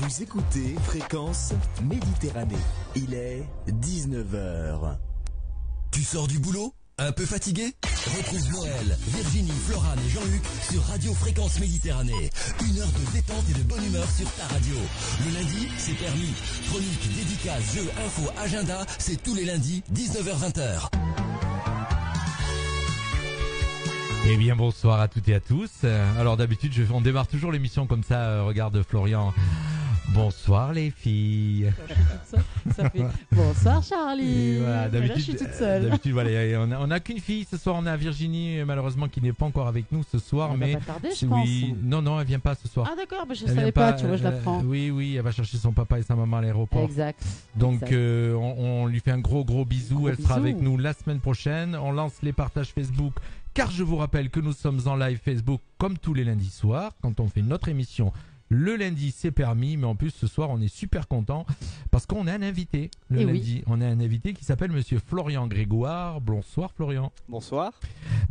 Vous écoutez Fréquence Méditerranée. Il est 19h. Tu sors du boulot? Un peu fatigué? Retrouve Noël, Virginie, Florane et Jean-Luc sur Radio Fréquence Méditerranée. 1 heure de détente et de bonne humeur sur ta radio. Le lundi, c'est permis. Chronique, dédicace, jeux, infos, agenda, c'est tous les lundis, 19h-20h. Eh bien bonsoir à toutes et à tous. Alors d'habitude on démarre toujours l'émission comme ça, regarde Florian. Bonsoir les filles. Ça fait bonsoir Charlie. Et voilà, là je suis toute seule. D'habitude voilà, on n'a qu'une fille ce soir, on a Virginie malheureusement qui n'est pas encore avec nous ce soir, Elle mais va pas tarder, je pense. Non, elle vient pas ce soir. Ah d'accord, je Elle savais vient pas, tu vois, je l'apprends. Oui, elle va chercher son papa et sa maman à l'aéroport. Exact. Donc exact. on lui fait un gros bisou, Gros elle sera bisou. avec nous la semaine prochaine. On lance les partages Facebook, car je vous rappelle que nous sommes en live Facebook comme tous les lundis soirs quand on fait notre émission. Le lundi c'est permis, mais en plus ce soir on est super content parce qu'on a un invité le lundi. On a un invité qui s'appelle monsieur Florian Grégoire. Bonsoir Florian. Bonsoir.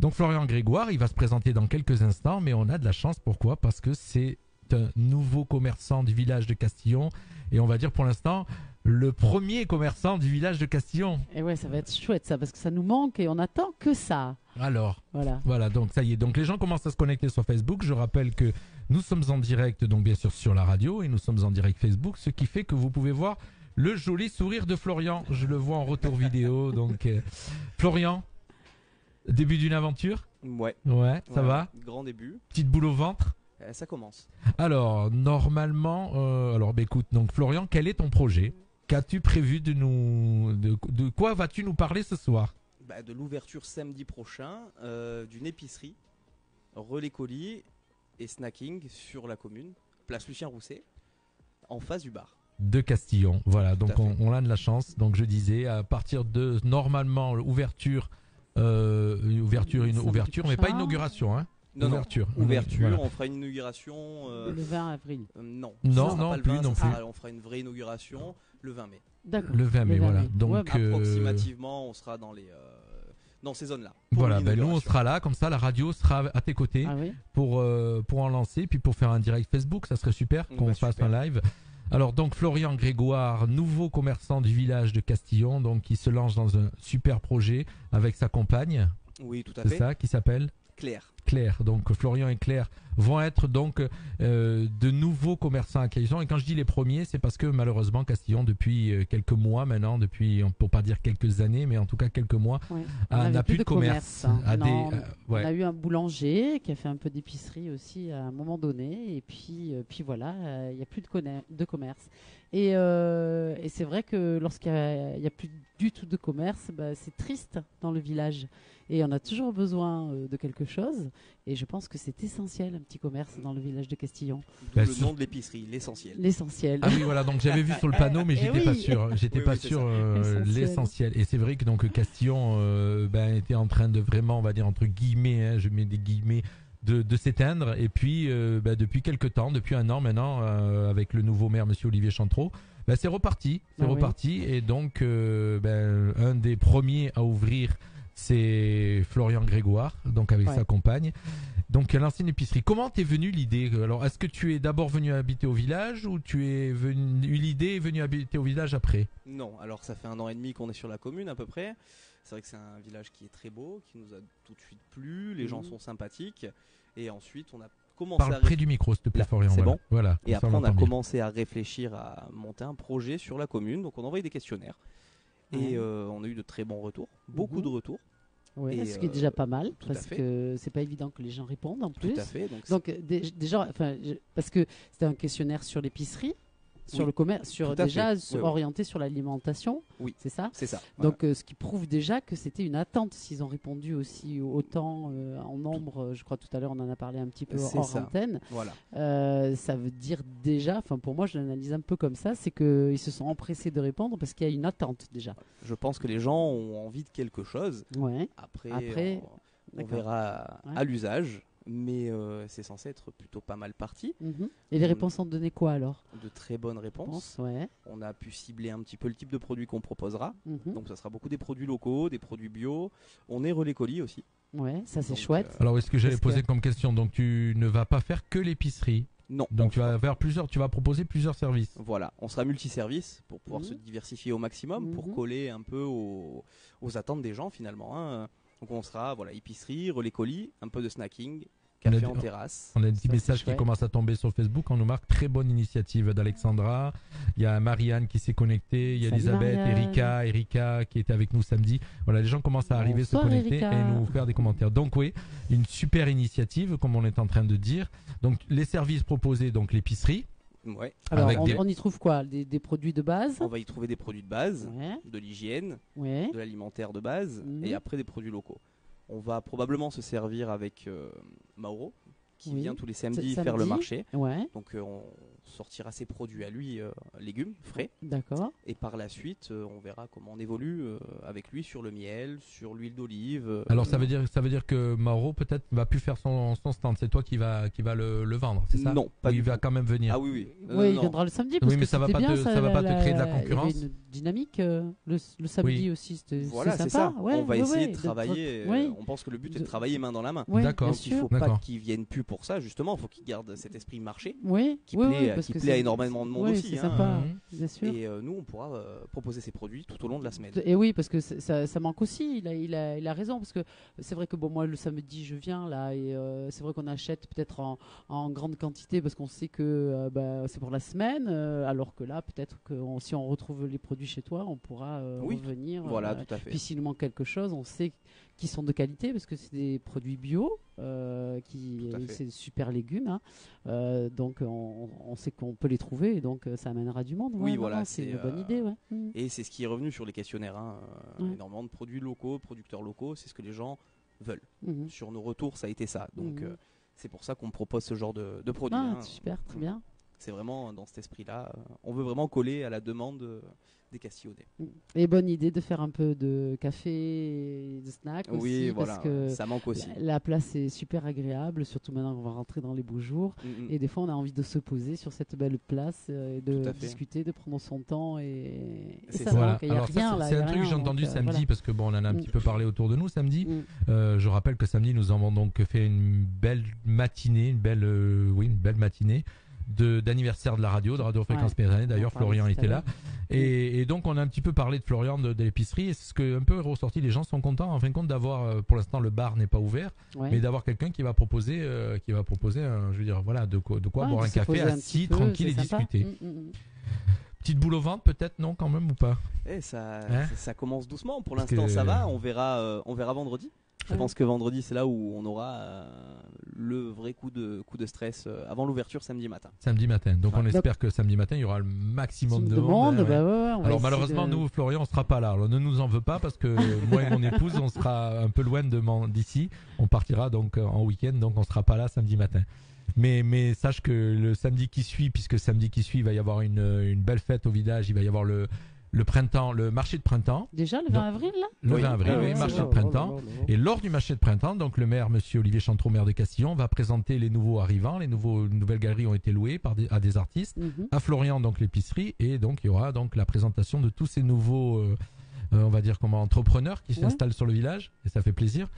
Donc Florian Grégoire, il va se présenter dans quelques instants, mais on a de la chance. Pourquoi ? Parce que c'est un nouveau commerçant du village de Castillon et on va dire pour l'instant le premier commerçant du village de Castillon. Et ouais, ça va être chouette ça, parce que ça nous manque et on attend que ça. Alors, voilà, donc ça y est. Donc les gens commencent à se connecter sur Facebook. Je rappelle que nous sommes en direct, donc bien sûr sur la radio, et nous sommes en direct Facebook, ce qui fait que vous pouvez voir le joli sourire de Florian. Je le vois en retour vidéo. Donc Florian, début d'une aventure ? Ouais, ça va ? Grand début. Petite boule au ventre ? Ça commence. Alors, normalement, écoute, donc Florian, quel est ton projet ? Qu'as-tu prévu de quoi vas-tu nous parler ce soir ? De l'ouverture samedi prochain d'une épicerie, relais colis et snacking sur la commune, place Lucien Rousset, en face du bar. De Castillon, voilà, Tout donc à fait. on a de la chance. Donc je disais, à partir de normalement ouverture, mais pas inauguration, hein. Non, ouverture. Ouverture, Voilà. on fera une inauguration. Le 20 avril. Non, Non, ce sera pas le plus 20, non ça sera- plus. On fera une vraie inauguration le 20 mai. D'accord. Le 20 mai, Le 20 voilà. mai. Donc Ouais, Approximativement, on sera dans ces zones-là. pour voilà, nous on l'inauguration. sera là, comme ça la radio sera à tes côtés Ah oui. pour en lancer, puis pour faire un direct Facebook, ça serait super qu'on fasse super. un live. Alors donc Florian Grégoire, nouveau commerçant du village de Castillon, donc qui se lance dans un super projet avec sa compagne, Oui, tout à c'est fait. ça, qui s'appelle Claire. Donc Florian et Claire vont être donc de nouveaux commerçants à Castillon. Et quand je dis les premiers, c'est parce que malheureusement Castillon depuis quelques mois maintenant, pour pas dire quelques années, mais en tout cas quelques mois, Ouais. On avait n'a plus de commerce. Non, Ouais. On a eu un boulanger qui a fait un peu d'épicerie aussi à un moment donné, et puis voilà, il n'y a plus de commerce. Et c'est vrai que lorsqu'il n'y a plus du tout de commerce, c'est triste dans le village. Et on a toujours besoin de quelque chose. Et je pense que c'est essentiel, un petit commerce dans le village de Castillon. D'où le nom de l'épicerie, l'essentiel. L'essentiel. Ah oui, voilà, donc j'avais vu sur le panneau, mais j'étais oui. pas sûr. J'étais Oui, pas oui, c'est sûr ça. l'essentiel. Et c'est vrai que donc Castillon était en train de vraiment, on va dire entre guillemets, hein, je mets des guillemets, de s'éteindre. Et puis depuis quelques temps, depuis 1 an maintenant, avec le nouveau maire, monsieur Olivier Chantreau, c'est reparti. C'est Ah oui. reparti. Et donc un des premiers à ouvrir, c'est Florian Grégoire, donc avec sa compagne. Donc l'ancienne épicerie. Comment t'es venue l'idée ? Alors est-ce que tu es d'abord venu habiter au village ou tu es eu l'idée et venu habiter au village après ? Non, alors ça fait 1 an et demi qu'on est sur la commune à peu près. C'est vrai que c'est un village qui est très beau, qui nous a tout de suite plu, les gens sont sympathiques. Et ensuite on a commencé Parle près du micro s'il te plaît, Là, Florian. c'est voilà. bon. Voilà. Et comme ça, après on a entend bien. commencé à réfléchir à monter un projet sur la commune. Donc on a envoyé des questionnaires. Et on a eu de très bons retours, beaucoup de retours. Ouais, Et, ce qui est déjà pas mal, tout à parce fait. que c'est pas évident que les gens répondent en plus. Tout à fait. Donc déjà, parce que c'était un questionnaire sur l'épicerie, sur le commerce, tout à fait. Oui. orienté sur l'alimentation. Oui. C'est ça. C'est ça. Donc ce qui prouve déjà que c'était une attente. S'ils ont répondu aussi autant en nombre, je crois tout à l'heure on en a parlé un petit peu C'est hors ça. antenne. Voilà. Ça veut dire déjà, enfin pour moi je l'analyse un peu comme ça, c'est qu'ils se sont empressés de répondre parce qu'il y a une attente déjà. Je pense que les gens ont envie de quelque chose. Ouais. Après, on verra à l'usage, mais c'est censé être plutôt pas mal parti. Et les réponses ont donné quoi alors ? De très bonnes réponses. Ouais. On a pu cibler un petit peu le type de produit qu'on proposera. Donc ça sera beaucoup des produits locaux, des produits bio. On est relais colis aussi. Ouais, ça c'est Donc, chouette. Alors est-ce que j'allais Parce poser que- comme question, donc tu ne vas pas faire que l'épicerie ? Non. Donc tu vas proposer plusieurs services. Voilà, on sera multiservice pour pouvoir se diversifier au maximum, pour coller un peu aux attentes des gens finalement. Hein. Donc on sera épicerie, relais colis, un peu de snacking, café en terrasse. On a des petits Ça, messages c'est qui chouette. commencent à tomber sur Facebook. On nous marque très bonne initiative d'Alexandra. Il y a Marianne qui s'est connectée. Il y a Salut, Elisabeth, Marianne. Erika qui était avec nous samedi. Voilà, les gens commencent à arriver, Bonsoir, se connecter Erika. et nous faire des commentaires. Donc oui, une super initiative comme on est en train de dire. Donc les services proposés, donc l'épicerie. Ouais. Alors, Avec des- on y trouve quoi? Des produits de base? On va y trouver des produits de base, Ouais, de l'hygiène, ouais. de l'alimentaire de base, Mhm. et après des produits locaux. On va probablement se servir avec Mauro, qui Oui. vient tous les samedis Samedi. faire le marché. Ouais, Donc on sortira ses produits à lui, légumes, frais. d'accord. Et par la suite, on verra comment on évolue avec lui sur le miel, sur l'huile d'olive. Alors ça veut dire que Mauro peut-être va plus faire son stand. C'est toi qui va le vendre, c'est ça? Non, pas Ou du il va tout. quand même venir. Ah oui, oui. Oui, il non. viendra le samedi. Parce Oui, mais que ça va c'était pas bien, te- ça va pas te créer de la concurrence. Il y avait une dynamique le samedi Oui. aussi. C'était Voilà, c'est c'est sympa. ça. Ouais, on va ouais, essayer ouais, de travailler. oui. On pense que le but est De- de travailler main dans la main. Ouais, D'accord. bien Donc il sûr. faut pas D'accord. qu'ils viennent plus pour ça, justement. Il faut qu'ils gardent cet esprit marché Oui, qui oui, plaît, oui, parce qui que plaît à c'est- énormément de monde oui, aussi. c'est hein. sympa, Mhm. bien sûr. Et nous, on pourra proposer ces produits tout au long de la semaine. Et oui, parce que ça manque aussi. Il a raison parce que c'est vrai que bon, moi le samedi je viens là et c'est vrai qu'on achète peut-être en grande quantité parce qu'on sait que c'est pour la semaine, alors que là peut-être que si on retrouve les produits chez toi, on pourra Oui, revenir. Voilà, tout à fait. Puis s'il nous manque quelque chose, on sait qu'ils sont de qualité parce que c'est des produits bio, Tout à fait. c'est super légumes, hein. Donc on sait qu'on peut les trouver et donc ça amènera du monde. Oui, Ouais, non, voilà, non, c'est c'est, une bonne idée. Ouais. Mm. Et c'est ce qui est revenu sur les questionnaires. Hein. Ouais. Énormément de produits locaux, producteurs locaux, c'est ce que les gens veulent. Mhm. Sur nos retours, ça a été ça. Donc Mhm. c'est pour ça qu'on propose ce genre de produits. Ah, hein. super, très bien. C'est vraiment dans cet esprit-là. On veut vraiment coller à la demande des Castillonnais. Et bonne idée de faire un peu de café et de snack Oui, aussi, voilà, parce que ça manque aussi. la place est super agréable, surtout maintenant qu'on va rentrer dans les beaux jours. Mm, mm. Et des fois, on a envie de se poser sur cette belle place et de Tout à fait. discuter, de prendre son temps. Et C'est ça ça. Voilà. manque. Il y a Alors rien ça, là. c'est il y a un truc que rien, j'ai entendu donc, samedi voilà. parce que bon, on en a un petit peu parlé autour de nous samedi. Mm. Je rappelle que samedi nous avons donc fait une belle matinée, une belle matinée d'anniversaire de la radio, de Radio Fréquence Ouais. Méditerranée. D'ailleurs, On parlait Florian tout à était là. l'heure. Et donc, on a un petit peu parlé de Florian de l'épicerie. Et c'est ce que un peu est ressorti. Les gens sont contents, en fin de compte, d'avoir, pour l'instant, le bar n'est pas ouvert, Ouais. mais d'avoir quelqu'un qui va proposer, je veux dire, voilà, de quoi Ouais, boire de un se café poser un assis, petit peu, tranquille et c'est sympa. discuter. Mm. Petite boule au ventre, peut-être, non, quand même, ou pas? Eh, ça, Hein ça commence doucement. Pour Parce l'instant, que- ça va. On verra vendredi. Je Ouais. pense que vendredi, c'est là où on aura le vrai coup de stress avant l'ouverture samedi matin. Samedi matin. Donc, on Ouais. espère que samedi matin, il y aura le maximum de De monde. monde, hein, ouais. bah ouais, on va Alors essayer malheureusement, de- nous, Florian, on sera pas là. Alors ne nous en veux pas parce que moi et mon épouse, on sera un peu loin d'ici. On partira donc en week-end, donc on sera pas là samedi matin. Mais sache que le samedi qui suit, puisque samedi qui suit, il va y avoir une belle fête au village. Il va y avoir le printemps, le marché de printemps, Déjà le 20 avril là. le Oui. 20 avril, Ah oui, ouais, marché c'est de printemps. Et lors du marché de printemps, donc le maire, monsieur Olivier Chantreau, maire de Castillon, va présenter les nouveaux arrivants. Les nouvelles galeries ont été louées à des artistes. Mhm. À Florian, donc l'épicerie, et donc il y aura donc la présentation de tous ces nouveaux, on va dire comment, entrepreneurs qui Ouais. s'installent sur le village, et ça fait plaisir.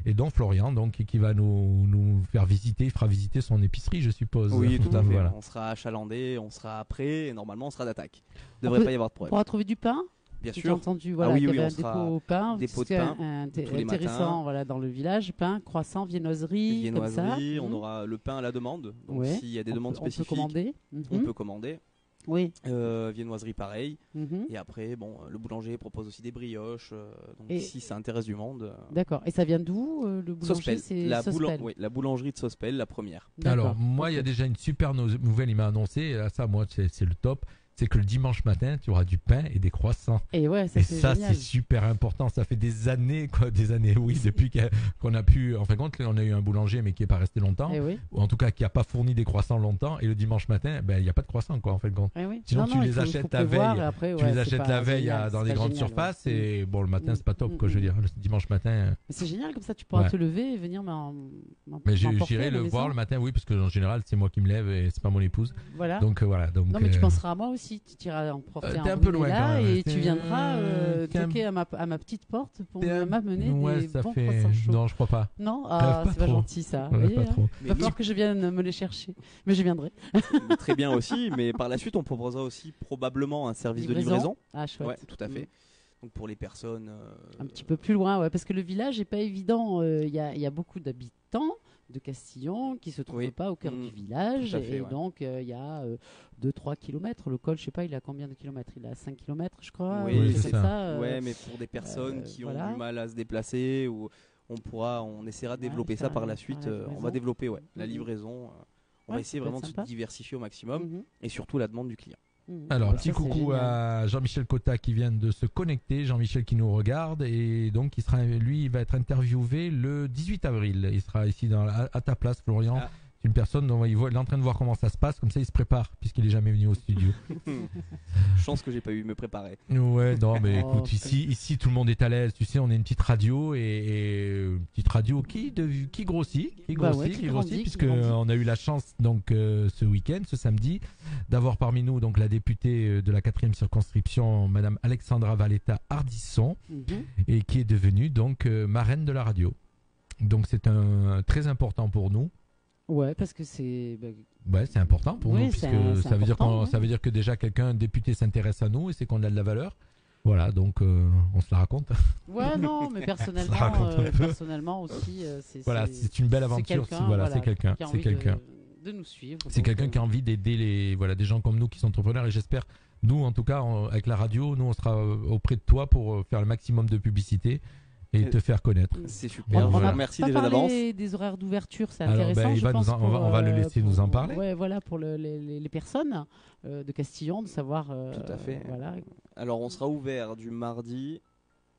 Et donc Florian, donc qui va nous faire visiter, il fera visiter son épicerie, je suppose. Oui, tout à fait. Voilà. On sera achalandé, on sera prêt, et normalement, on sera d'attaque. On Devrait peut- pas y avoir de On problème. pourra trouver du pain. Bien J'ai sûr. entendu voilà, oui, qu'il y oui, avait on un sera dépôt au pain. dépôt de C'est pain tous les intéressant matins. voilà, dans le village. Pain, croissant, viennoiserie, comme ça. Viennoiserie, on Mhm. aura le pain à la demande. Donc Ouais. s'il y a des demandes On peut spécifiques, commander. on Mhm. peut commander. Oui. Viennoiserie pareil. Mhm. Et après, bon, le boulanger propose aussi des brioches. Donc Et- si ça intéresse du monde. D'accord. Et ça vient d'où le boulanger? Sospel, C'est la, Sospel. oui, la boulangerie de Sospel, la première. D'accord. Alors moi, il y a Ok. déjà une super nouvelle, il m'a annoncé, et là, ça moi c'est le top, c'est que le dimanche matin, tu auras du pain et des croissants. Et ouais, ça Et c'est ça, génial. c'est super important. Ça fait des années, oui, depuis qu'on a pu. En fin de compte, on a eu un boulanger, mais qui n'est pas resté longtemps, Eh oui. ou en tout cas qui n'a pas fourni des croissants longtemps. Et le dimanche matin, ben, il n'y a pas de croissants, quoi, en fin de compte. Eh oui. Sinon, Non, tu non, les il faut achètes la prévoir, veille. et après, Tu ouais, les c'est achètes pas la veille génial, dans c'est des pas grandes génial, surfaces. ouais. Et bon, le matin, c'est pas top, quoi, je veux dire. Le dimanche matin. Mais c'est génial, comme ça tu pourras Ouais. te lever et venir Mais m'emporter j'irai à la le voir maison. le matin, oui, parce que en général, c'est moi qui me lève et c'est pas mon épouse. Voilà. Donc voilà. Donc, Non, mais tu penseras à moi aussi. si tu iras emporter T'es un un peu loin bonnet quand là même. et T'es- tu viendras t'es un- toquer à ma petite porte pour T'es un- m'amener Ouais, des ça bons fait. croissants chauds. Non, je crois pas. Non, Rêve pas c'est pas trop. gentil ça. Ouais, Vous voyez, pas trop. Mais va oui, falloir que je vienne me les chercher. Mais je viendrai. mais très bien aussi. Mais par la suite, on proposera aussi probablement un service de livraison. Ah, chouette. Ouais, tout à fait. Donc pour les personnes. Un petit peu plus loin, ouais, parce que le village n'est pas évident. Il y a beaucoup d'habitants de Castillon qui se trouvent Oui. pas au cœur du village. tout à fait, Et ouais. donc, il y a 2-3 kilomètres. Le col, je sais pas, il a combien de kilomètres? Il a 5 kilomètres, je crois. Oui, quelque chose c'est comme ça. Ouais, mais pour des personnes qui voilà. ont du mal à se déplacer, ou on essaiera de Ouais, développer ça faire par la la suite. livraison. On va développer la Mhm. livraison. On Ouais, va essayer ça peut vraiment de être se sympa. diversifier au maximum Mhm. et surtout la demande du client. Mhm. Alors, Ouais, petit ça, c'est coucou génial. à Jean-Michel Cotta qui vient de se connecter. Jean-Michel qui nous regarde et donc il va être interviewé le 18 avril. Il sera ici à ta place, Florian. Ah. C'est une personne dont il est en train de voir comment ça se passe. Comme ça, il se prépare puisqu'il est jamais venu au studio. Chance que j'ai pas eu me préparer. Ouais, non, mais Oh, écoute, ici, tout le monde est à l'aise. Tu sais, on est une petite radio et une petite radio qui grossit, qui Bah grossit, ouais, qui grandit, qui puisque grandit. on a eu la chance donc ce week-end, ce samedi, d'avoir parmi nous donc la députée de la 4e circonscription, Madame Alexandra Valletta Hardisson, Mhm. et qui est devenue donc marraine de la radio. Donc c'est très important pour nous. Ouais, parce que c'est. Ouais, c'est important pour Oui, nous c'est puisque ça veut dire important, ça veut dire que déjà un député s'intéresse à nous et c'est qu'on a de la valeur. Voilà, donc on se la raconte. Ouais, non, mais personnellement, Ça raconte un peu. personnellement aussi, c'est. Voilà, c'est une belle aventure. quelqu'un, Voilà, c'est quelqu'un. qui a C'est envie quelqu'un. de nous suivre. C'est donc, quelqu'un qui a envie d'aider des gens comme nous qui sont entrepreneurs et j'espère, nous en tout cas, avec la radio, nous on sera auprès de toi pour faire le maximum de publicité et te faire connaître. C'est Et super. on Je vous a remercie pas déjà d'avance. parlé des horaires d'ouverture, c'est Alors, intéressant. il je va pense, on va le laisser pour- nous en parler. Ouais, voilà, pour les personnes de Castillon, de savoir. Tout à fait. Voilà. Alors on sera ouvert du mardi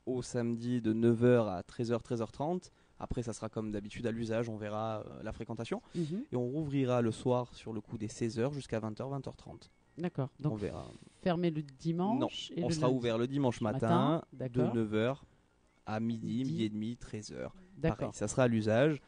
au samedi de 9h à 13h, 13h30. Après ça sera comme d'habitude à l'usage, on verra la fréquentation. Mhm. Et on rouvrira le soir sur le coup des 16h jusqu'à 20h, 20h30. D'accord. On Donc verra. fermé le dimanche. Non, et on le sera lundi. ouvert le dimanche matin de D'accord. 9h à midi, Midi. midi et demi, 13h. Pareil, D'accord. ça sera à l'usage.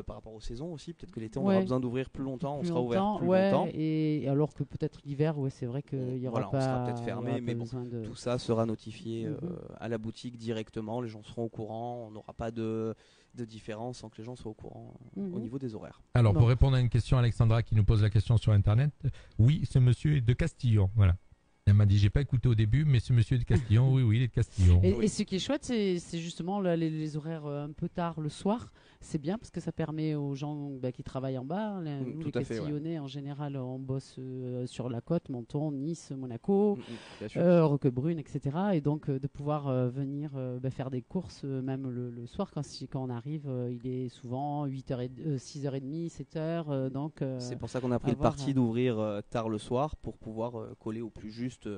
Par rapport aux saisons aussi, peut-être que l'été on Ouais. aura besoin d'ouvrir plus longtemps, on Plus sera ouvert longtemps, plus ouais, longtemps. Et alors que peut-être l'hiver, ouais, c'est vrai qu'il y aura Voilà, on pas. sera peut-être il y fermé, aura mais pas bon, besoin de. Tout ça sera notifié Mhm. à la boutique directement, les gens seront au courant, on n'aura pas de différence sans que les gens soient au courant au Mhm. niveau des horaires. Alors Bon. pour répondre à une question, Alexandra qui nous pose la question sur internet, oui, ce monsieur est de Castillon, voilà. Elle m'a dit, j'ai pas écouté au début, mais ce monsieur est de Castillon, oui, il est de Castillon. Et ce qui est chouette, c'est justement là, les horaires un peu tard le soir. C'est bien parce que ça permet aux gens qui travaillent en bas. Nous, tout les à fait, ouais. Castillonnais, en général, on bosse sur la côte, Menton, Nice, Monaco, Bien sûr. Roquebrune, etc. Et donc de pouvoir venir faire des courses, même le soir, quand on arrive, il est souvent 6h30, 7h. Donc, C'est pour ça qu'on a pris le avoir, parti d'ouvrir tard le soir pour pouvoir coller au plus juste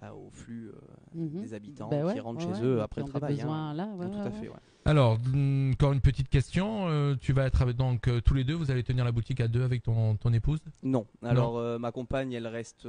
au flux mhm. des habitants Bah ouais, qui rentrent ouais, chez ouais, eux qui après ont le des travail. besoins là, ouais, Tout ouais, à ouais. fait, ouais. Alors, encore une petite question, tu vas être donc tous les deux, vous allez tenir la boutique à deux avec ton épouse? Non, alors ma compagne, elle reste,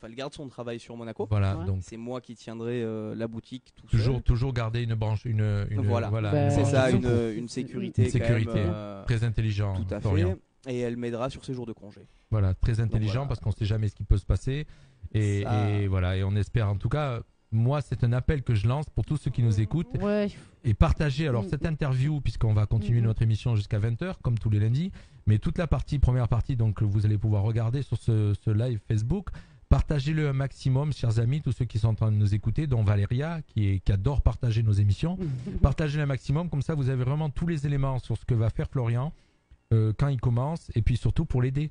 elle garde son travail sur Monaco. Voilà, Ouais. donc C'est moi qui tiendrai la boutique tout toujours garder une branche, une Voilà. Bah, une C'est branche ça, de secours. une sécurité. Une sécurité. Quand même, Très intelligent. tout à Florian. fait. Et elle m'aidera sur ses jours de congé. Voilà, très intelligent voilà. parce qu'on sait jamais ce qui peut se passer. Et voilà, et on espère en tout cas. Moi, c'est un appel que je lance pour tous ceux qui nous écoutent Ouais. et partager alors Mhm. cette interview puisqu'on va continuer Mhm. notre émission jusqu'à 20h comme tous les lundis, mais toute la première partie donc que vous allez pouvoir regarder sur ce live Facebook, partagez-le un maximum, chers amis, tous ceux qui sont en train de nous écouter, dont Valéria qui adore partager nos émissions. Partagez-le un maximum, comme ça vous avez vraiment tous les éléments sur ce que va faire Florian quand il commence et puis surtout pour l'aider.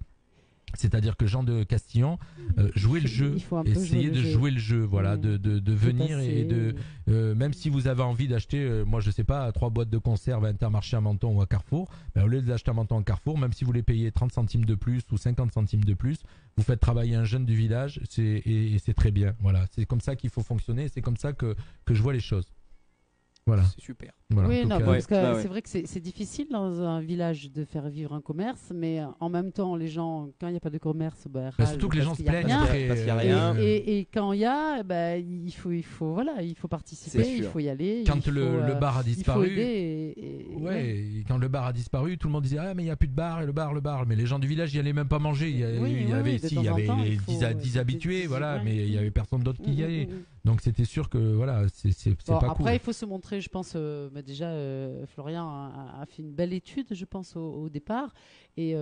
C'est-à-dire que Jean de Castillon, jouer le jeu, Il faut un peu essayer de jouer le jeu, voilà, Mmh. de venir et Dépasser. même si vous avez envie d'acheter, moi je sais pas, 3 boîtes de conserve à Intermarché à Menton ou à Carrefour, au lieu de l'acheter à Menton à Carrefour, même si vous les payez 30 centimes de plus ou 50 centimes de plus, vous faites travailler un jeune du village, et c'est très bien. Voilà, c'est comme ça qu'il faut fonctionner, c'est comme ça que je vois les choses. Voilà. C'est super. Voilà, oui, en tout non, cas. parce que Ouais. c'est vrai que c'est difficile dans un village de faire vivre un commerce, mais en même temps, les gens, quand il n'y a pas de commerce, Bah, râlent surtout que les parce gens se qu'il y a plaignent rien. après. Parce qu'il y a rien. Et quand il y a, il faut participer, C'est sûr. il faut y aller. Quand il faut, le bar a il faut disparu. aider. Et quand le bar a disparu, tout le monde disait ah mais il y a plus de bar et le bar. Mais les gens du village, ils allaient même pas manger. Il y avait, Oui, il y avait de si, temps il y en avait temps, les il faut, 10 habitués, voilà, ouais. mais il y avait personne d'autre qui y allait. Mm. Donc c'était sûr que voilà, c'est Bon, pas après, cool. il faut se montrer, je pense, déjà, Florian a fait une belle étude, je pense, au départ, et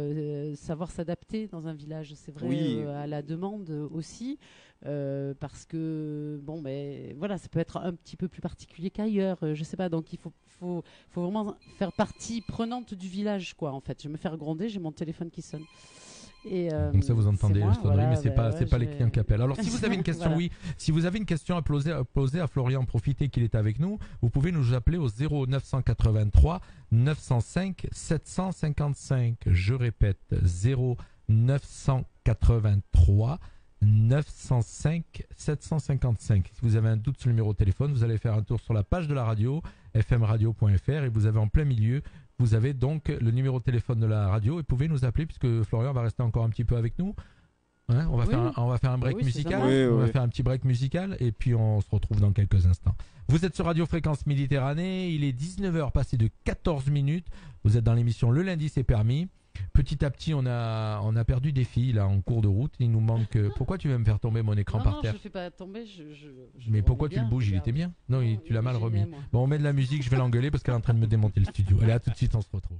savoir s'adapter dans un village, c'est vrai, Oui. à la demande aussi, parce que, bon, ben, voilà, ça peut être un petit peu plus particulier qu'ailleurs, je sais pas, donc il faut vraiment faire partie prenante du village, quoi, en fait. Je vais me faire gronder, j'ai mon téléphone qui sonne. Et, Comme ça, vous entendez c'est moi, les sonneries, voilà, mais c'est ben, pas ouais, les clients qui appellent. Alors, si vous avez une question, Voilà. oui, si vous avez une question à poser à Florian, profitez qu'il est avec nous. Vous pouvez nous appeler au 0983 905 755. Je répète, 0983 905 755. Si vous avez un doute sur le numéro de téléphone, vous allez faire un tour sur la page de la radio, fmradio.fr, et vous avez en plein milieu, vous avez donc le numéro de téléphone de la radio et vous pouvez nous appeler puisque Florian va rester encore un petit peu avec nous. Hein, on va faire un break Oui, c'est musical. ça. Oui, On va oui. faire un petit break musical et puis on se retrouve dans quelques instants. Vous êtes sur Radio Fréquence Méditerranée, il est 19h passé de 14 minutes. Vous êtes dans l'émission Le lundi c'est permis. Petit à petit, on a perdu des filles là en cours de route. Il nous manque. Pourquoi tu veux me faire tomber mon écran Non, par non, terre? je fais pas tomber. Mais le pourquoi remets tu le bien, bouges? Il regarde. était bien. Non, tu l'as mal j'aimais, remis. moi. Bon, on met de la musique. Je vais l'engueuler parce qu'elle est en train de me démonter le studio. Allez, à tout de suite, on se retrouve.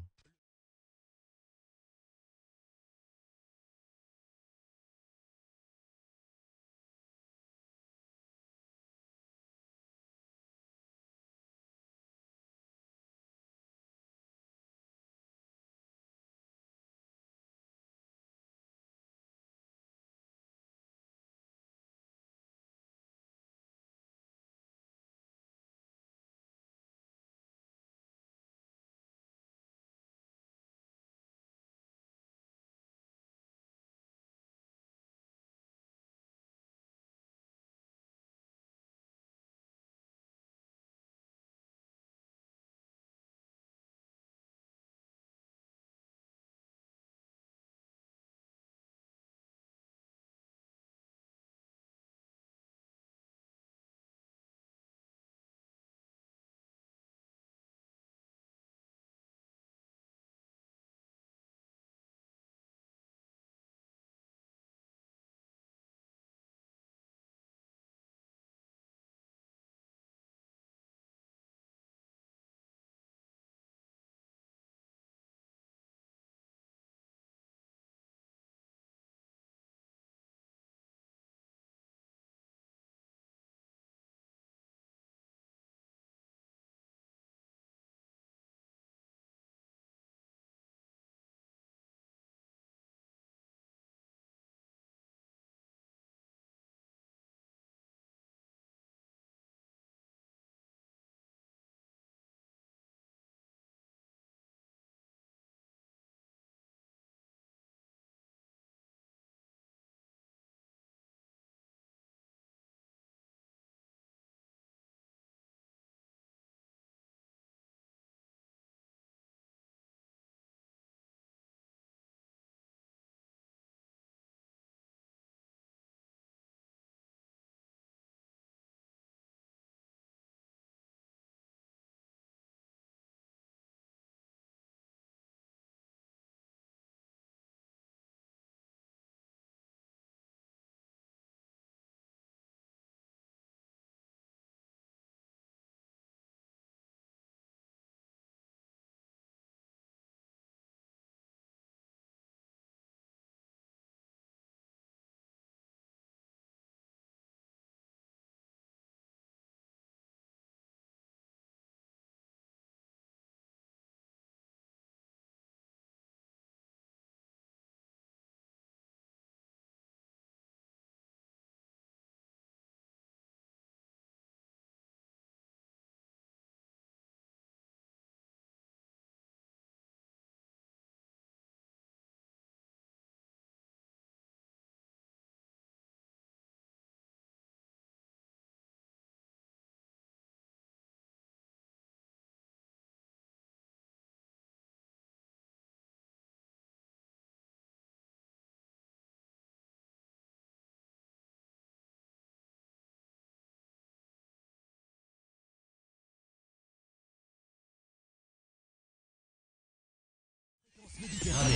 Méditerranée.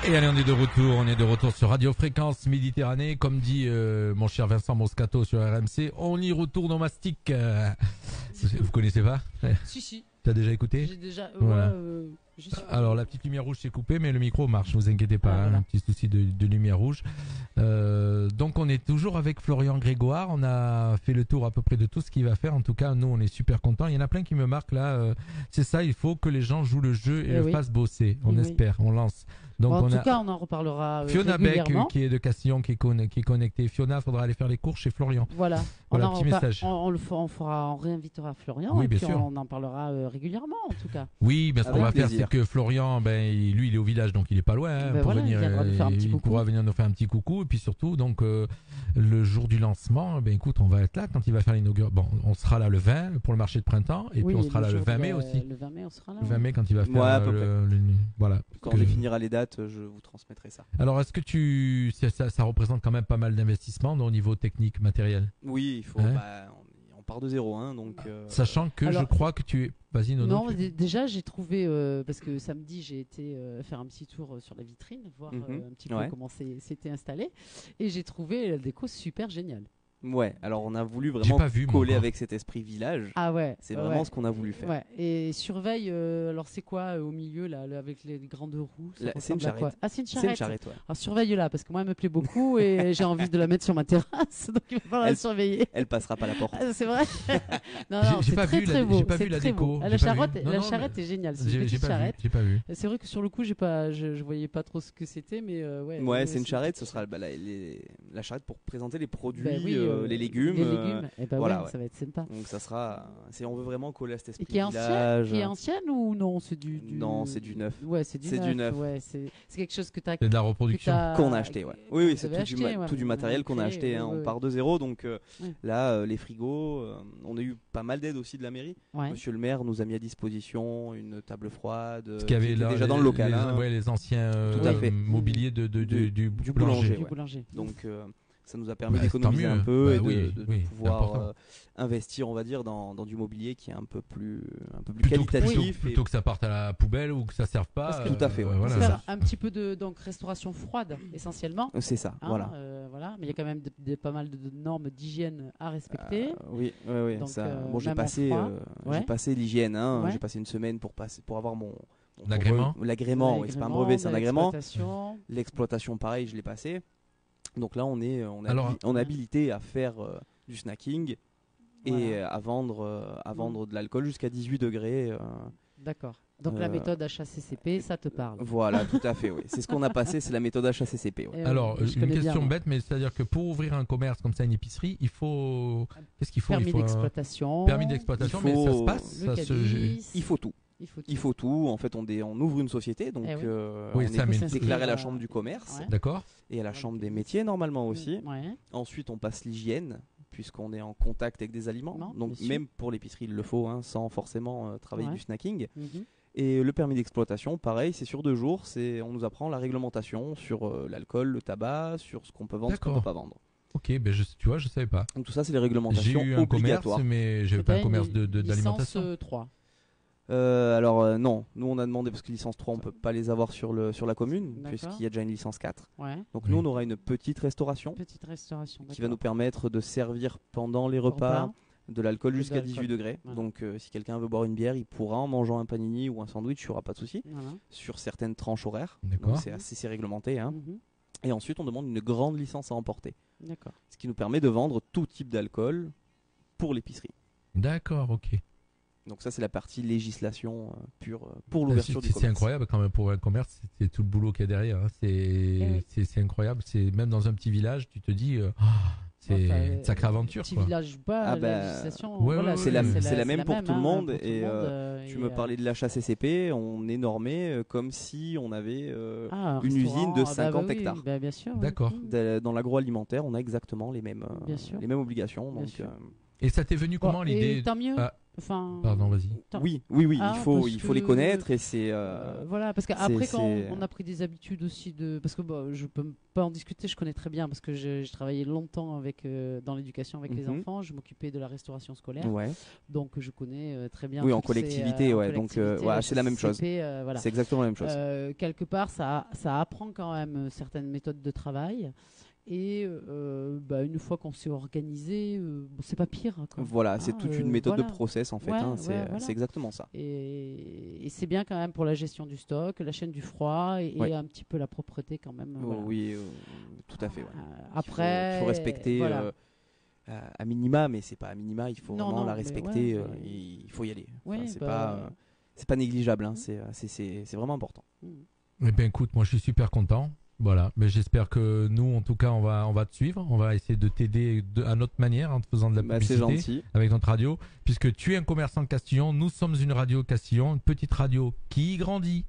Et allez, on est de retour sur Radio Fréquence Méditerranée. Comme dit mon cher Vincent Moscato sur RMC, on y retourne au mastic. Vous connaissez pas? Si. T'as déjà écouté? J'ai déjà. Voilà. Alors la petite lumière rouge s'est coupée, mais le micro marche, vous inquiétez pas, voilà. Un petit souci de lumière rouge. Donc on est toujours avec Florian Grégoire, on a fait le tour à peu près de tout ce qu'il va faire, en tout cas nous on est super contents, il y en a plein qui me marquent là, c'est ça, il faut que les gens jouent le jeu et le fassent bosser, on espère, on lance. Donc en tout cas, on en reparlera Fiona Beck, qui est de Castillon, qui est connectée. Fiona, faudra aller faire les cours chez Florian. Voilà. Petit message. On réinvitera Florian. Oui, et bien puis sûr. on en parlera régulièrement, en tout cas. Oui, mais ce qu'on va faire, c'est que Florian, lui, il est au village, donc il est pas loin. Pour venir, il pourra venir nous faire un petit coucou. Et puis surtout, donc le jour du lancement, écoute, on va être là quand il va faire l'inauguration. Bon, on sera là le 20 pour le marché de printemps, et puis on sera là le 20 mai aussi. Le 20 mai, on sera là. Le 20 mai quand il va faire voilà. Quand je finirai les dates, je vous transmettrai ça. Alors, est-ce que ça représente quand même pas mal d'investissement au niveau technique, matériel? Oui, il faut. On part de zéro, donc. Sachant que je crois que tu es. Vas-y, Nono. Non, déjà j'ai trouvé parce que samedi j'ai été faire un petit tour sur la vitrine, voir un petit peu comment c'était installé, et j'ai trouvé la déco super géniale. Ouais, alors on a voulu vraiment coller avec cet esprit village. Ah ouais. C'est vraiment ce qu'on a voulu faire. Ouais. Et surveille, alors c'est quoi au milieu là, avec les grandes roues? C'est une charrette. Ah, c'est une charrette. C'est une charrette, ouais. Alors surveille là, parce que moi elle me plaît beaucoup et j'ai envie de la mettre sur ma terrasse, donc il va falloir la surveiller. Elle passera pas la porte. C'est vrai. Non, j'ai pas vu très beau. J'ai pas vu la déco. La charrette est géniale. C'est une petite charrette. J'ai pas vu. C'est vrai que sur le coup, je voyais pas trop ce que c'était, mais ouais. Ouais, c'est une charrette. Ce sera la charrette pour présenter les produits, les légumes. Et voilà, ça va être sympa. Donc ça sera, on veut vraiment coller à cet esprit qui est village. Qui est ancienne ou non? C'est du. Non, c'est du neuf. Ouais, c'est du neuf. Ouais, c'est quelque chose que tu as. C'est de la reproduction qu'on a acheté. Ouais. Oui, c'est tout du matériel qu'on a acheté. On part de zéro, donc là, les frigos, on a eu pas mal d'aide aussi de la mairie. Monsieur le maire nous a mis à disposition une table froide. Ce qu'il y avait déjà dans le local. Les anciens mobiliers du boulanger. Donc ça nous a permis d'économiser un peu et de pouvoir investir, on va dire, dans du mobilier qui est un peu plus qualitatif. Plutôt que ça parte à la poubelle ou que ça serve pas. Tout à fait. Voilà. Faire un petit peu de restauration froide essentiellement. C'est ça. Voilà. Mais il y a quand même pas mal de normes d'hygiène à respecter. Oui. Donc, bon, j'ai passé l'hygiène. J'ai passé une semaine pour avoir mon l'agrément. C'est pas un brevet, c'est un agrément. L'exploitation, pareil, je l'ai passé. Donc là, on est habilité à faire du snacking et à vendre de l'alcool jusqu'à 18 degrés. D'accord. Donc la méthode HACCP, ça te parle? Voilà, tout à fait, oui. C'est ce qu'on a passé, c'est la méthode HACCP. Ouais. Alors, une question bête, mais c'est-à-dire que pour ouvrir un commerce comme ça, une épicerie, il faut... Qu'est-ce qu'il faut? Permis d'exploitation. Permis d'exploitation, mais ça se passe Il faut tout. Il faut tout. En fait, on ouvre une société, donc on est déclaré à la chambre du commerce. D'accord. Et à la chambre des métiers, normalement aussi. Ensuite, on passe l'hygiène, puisqu'on est en contact avec des aliments. Donc, même pour l'épicerie, il le faut, sans forcément travailler du snacking. Et le permis d'exploitation, pareil, c'est sur 2 jours. On nous apprend la réglementation sur l'alcool, le tabac, sur ce qu'on peut vendre, ce qu'on ne peut pas vendre. Ok, tu vois, je savais pas. Donc tout ça, c'est les réglementations obligatoires. J'ai eu un commerce, mais j'ai pas un commerce d'alimentation. Licence 3. Alors non, nous on a demandé parce que licence 3 on peut pas les avoir sur la commune puisqu'il y a déjà une licence 4. Donc nous on aura une petite restauration qui va nous permettre de servir pendant les repas de l'alcool jusqu'à 18 degrés. Donc si quelqu'un veut boire une bière, il pourra en mangeant un panini ou un sandwich, il n'y aura pas de souci sur certaines tranches horaires. Donc c'est réglementé. Et ensuite on demande une grande licence à emporter. Ce qui nous permet de vendre tout type d'alcool pour l'épicerie. D'accord, ok. Donc ça c'est la partie législation pure pour l'ouverture du commerce. C'est incroyable quand même pour un commerce, c'est tout le boulot qu'il y a derrière. C'est incroyable. C'est même dans un petit village, tu te dis, c'est une sacrée aventure. Petit village la législation. C'est la même pour tout le monde. Et tu me parlais de l'HACCP, on est normé comme si on avait une usine de 50 hectares. Bien sûr. D'accord. Dans l'agroalimentaire, on a exactement les mêmes obligations. Donc et ça t'est venu comment l'idée? Tant mieux. Enfin. Pardon, vas-y. Oui, Ah, il faut les connaître et c'est. Voilà, parce qu'après quand on a pris des habitudes aussi parce que je peux pas en discuter, je connais très bien parce que j'ai travaillé longtemps dans l'éducation avec les enfants, je m'occupais de la restauration scolaire, donc je connais très bien. Oui, en collectivité, donc c'est la même chose. Voilà. C'est exactement la même chose. Quelque part, ça apprend quand même certaines méthodes de travail. Et une fois qu'on s'est organisé, c'est pas pire. Quoi. Voilà, c'est toute une méthode de process en fait. C'est exactement ça. Et c'est bien quand même pour la gestion du stock, la chaîne du froid et un petit peu la propreté quand même. Voilà. Oui, tout à fait. Après, il faut respecter à minima, mais c'est pas à minima. Il faut vraiment la respecter. Il faut y aller. Enfin, c'est pas négligeable. C'est vraiment important. Eh bien, écoute, moi je suis super content. Voilà, mais j'espère que nous, en tout cas, on va te suivre. On va essayer de t'aider à notre manière en te faisant de la publicité avec notre radio, puisque tu es un commerçant de Castillon. Nous sommes une radio Castillon, une petite radio qui grandit.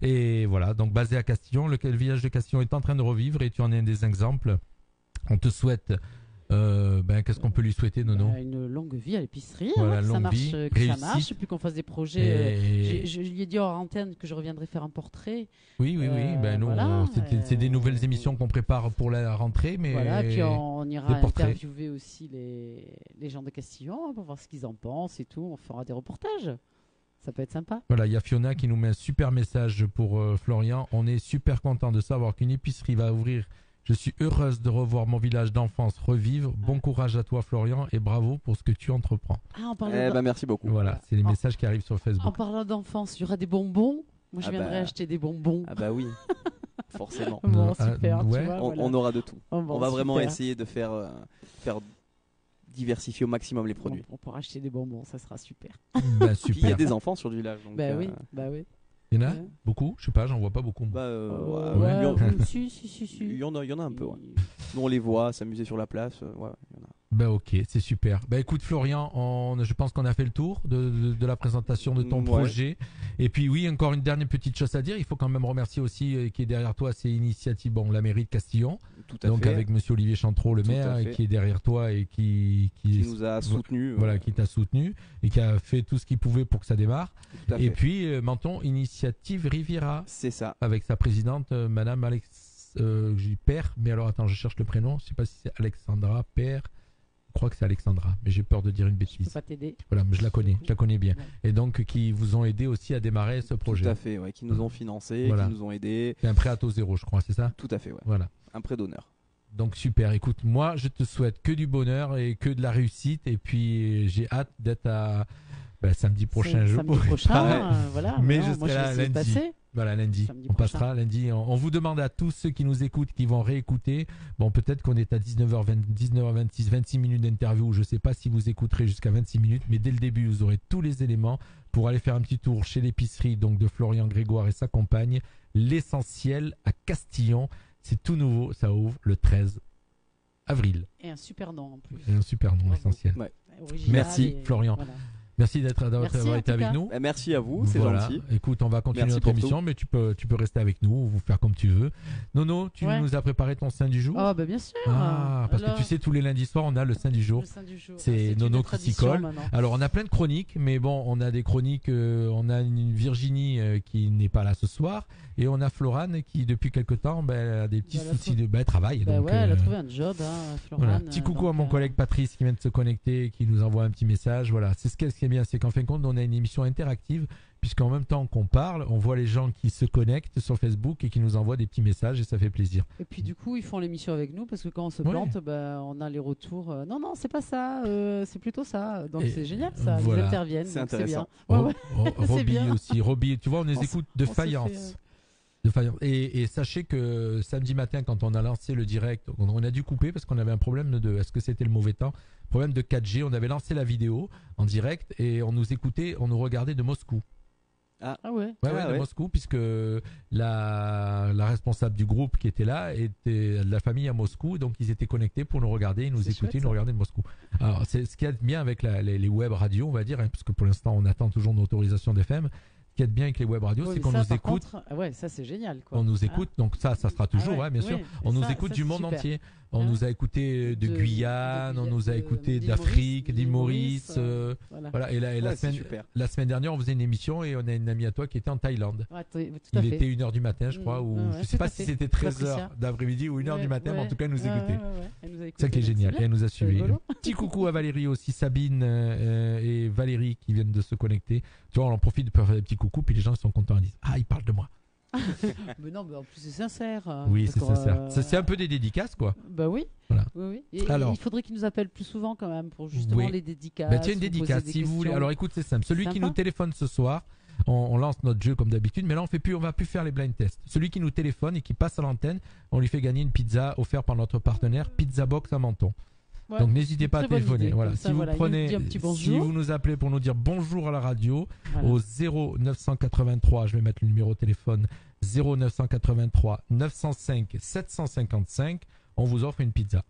Et voilà, donc basée à Castillon, le village de Castillon est en train de revivre et tu en es un des exemples. On te souhaite. Qu'est-ce qu'on peut lui souhaiter, Nono? Une longue vie à l'épicerie, voilà, que ça marche, puis qu'on fasse des projets. Je lui ai dit hors antenne que je reviendrai faire un portrait. Oui. C'est des nouvelles émissions qu'on prépare pour la rentrée, mais voilà, puis on ira interviewer aussi les gens de Castillon pour voir ce qu'ils en pensent et tout. On fera des reportages. Ça peut être sympa. Voilà, il y a Fiona qui nous met un super message pour Florian. On est super content de savoir qu'une épicerie va ouvrir. Je suis heureuse de revoir mon village d'enfance revivre. Bon courage à toi, Florian, et bravo pour ce que tu entreprends. Merci beaucoup. Voilà, c'est les messages qui arrivent sur Facebook. En parlant d'enfance, il y aura des bonbons. Moi, je viendrai acheter des bonbons. Ah bah oui, forcément. Bon, super. Tu vois, on aura de tout. On va vraiment essayer de faire diversifier au maximum les produits. On pourra acheter des bonbons, ça sera super. Super. Il y a des enfants sur le village. Donc, oui. Il y en a beaucoup? Je sais pas, j'en vois pas beaucoup. Si. Il y en a un peu. Ouais. Nous on les voit s'amuser sur la place. Il y en a. Ok, c'est super. Écoute Florian, je pense qu'on a fait le tour de la présentation de ton projet. Et puis oui, encore une dernière petite chose à dire. Il faut quand même remercier aussi qui est derrière toi ces initiatives. La mairie de Castillon. Tout à fait. Avec Monsieur Olivier Chantreau, le maire, qui est derrière toi et qui nous a soutenu. Voilà, qui t'a soutenu et qui a fait tout ce qu'il pouvait pour que ça démarre. Et puis Menton Initiative Riviera. C'est ça. Avec sa présidente, Madame Père. Mais alors attends, je cherche le prénom. Je sais pas si c'est Alexandra Père. Je crois que c'est Alexandra, mais j'ai peur de dire une bêtise. Je peux pas t'aider. Voilà, mais je la connais bien. Ouais. Et donc, qui vous ont aidé aussi à démarrer ce projet. Tout à fait, qui nous ont financé, qui nous ont aidés. C'est un prêt à taux zéro, je crois, c'est ça? Tout à fait, Voilà. Un prêt d'honneur. Donc super, écoute, moi je te souhaite que du bonheur et que de la réussite et puis j'ai hâte d'être à samedi prochain. Samedi prochain, voilà. Mais je serai là lundi. Voilà, lundi. On passera lundi. On vous demande à tous ceux qui nous écoutent, qui vont réécouter. Bon, peut-être qu'on est à 19h26, 26 minutes d'interview. Je ne sais pas si vous écouterez jusqu'à 26 minutes, mais dès le début, vous aurez tous les éléments pour aller faire un petit tour chez l'épicerie donc de Florian Grégoire et sa compagne. L'essentiel à Castillon. C'est tout nouveau. Ça ouvre le 13 avril. Et un super nom en plus. Et un super nom, l'essentiel. Ouais. Merci, Florian. Voilà. Merci d'avoir été avec nous. Merci à vous, c'est gentil. Écoute, on va continuer notre émission, mais tu peux rester avec nous ou faire comme tu veux. Nono, tu nous as préparé ton saint du jour? Oh, bien sûr. Parce que tu sais, tous les lundis soirs, on a le saint du jour. C'est Nono qui s'y colle. Maintenant. Alors, on a plein de chroniques, mais bon, on a des chroniques. On a une Virginie qui n'est pas là ce soir. Et on a Florane qui, depuis quelque temps, a des petits soucis de travail. Donc, elle a trouvé un job, Florane. Voilà. Petit coucou à mon collègue Patrice qui vient de se connecter et qui nous envoie un petit message. Voilà, c'est ce qui est bien, c'est qu'en fin de compte, on a une émission interactive, puisqu'en même temps qu'on parle, on voit les gens qui se connectent sur Facebook et qui nous envoient des petits messages et ça fait plaisir. Et puis du coup, ils font l'émission avec nous parce que quand on se plante, on a les retours. Non, c'est pas ça, c'est plutôt ça. Donc c'est génial ça, ils interviennent. C'est intéressant. Robbie aussi, Robbie, tu vois, on les écoute de faïence. Et sachez que samedi matin, quand on a lancé le direct, on a dû couper parce qu'on avait un problème est-ce que c'était le mauvais temps? Problème de 4G. On avait lancé la vidéo en direct et on nous écoutait, on nous regardait de Moscou. De Moscou, puisque la responsable du groupe qui était là était de la famille à Moscou, donc ils étaient connectés pour nous regarder, ils nous écoutaient, nous regarder de Moscou. Alors c'est ce qu'il y a de bien avec les web radios, on va dire, puisque pour l'instant on attend toujours une autorisation d'FM. Ce qui est bien avec les web radios, c'est qu'on ça, nous écoute. Ouais, ça c'est génial. Quoi. On nous écoute, donc ça sera toujours, bien sûr. On nous écoute du monde super. entier. On nous a écouté de Guyane, on nous a écouté d'Afrique, d'île Maurice. Voilà. Et la semaine dernière, on faisait une émission et on a une amie à toi qui était en Thaïlande. Ouais, tout Il était 1h du matin, je crois, ou je sais pas si c'était 13h d'après-midi ou 1h du matin, mais en tout cas, elle nous écoutait. C'est ça qui est génial. Et elle nous a suivis. Petit coucou à Valérie aussi, Sabine et Valérie qui viennent de se connecter. Tu vois, on en profite pour faire des petits coucous, puis les gens sont contents, ils disent ils parlent de moi. Mais non, mais en plus c'est sincère. Oui, c'est sincère. C'est un peu des dédicaces, quoi. Bah oui. Voilà. Oui. Et il faudrait qu'ils nous appellent plus souvent quand même pour justement les dédicaces. Bah tiens, une dédicace si vous voulez. Alors écoute, c'est simple. Celui qui nous téléphone ce soir, on lance notre jeu comme d'habitude, mais là on va plus faire les blind tests. Celui qui nous téléphone et qui passe à l'antenne, on lui fait gagner une pizza offerte par notre partenaire Pizza Box à Menton. Ouais, donc n'hésitez pas à téléphoner. Voilà. Si vous si vous nous appelez pour nous dire bonjour à la radio au 0983, je vais mettre le numéro de téléphone 0983 905 755, on vous offre une pizza.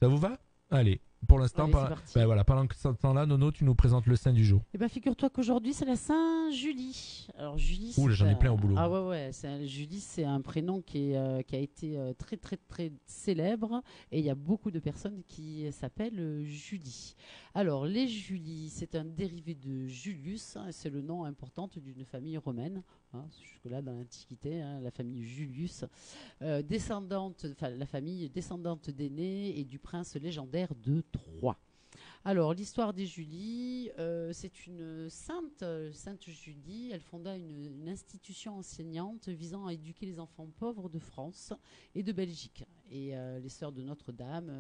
Ça vous va ? Allez. Pour l'instant, pendant que ce temps-là, Nono, tu nous présentes le saint du jour. Eh ben, figure-toi qu'aujourd'hui, c'est la Saint-Julie. Alors, Julie. J'en ai plein au boulot. Ah ouais. Julie, c'est un prénom qui a été très, très, très célèbre. Et il y a beaucoup de personnes qui s'appellent Julie. Alors, les Julie, c'est un dérivé de Julius. C'est le nom important d'une famille romaine. Jusque-là, dans l'Antiquité, la famille Julius. La famille descendante d'Énée et du prince légendaire de Troie. Alors, l'histoire des Julie, c'est une sainte Julie. Elle fonda une institution enseignante visant à éduquer les enfants pauvres de France et de Belgique. Et les sœurs de Notre-Dame,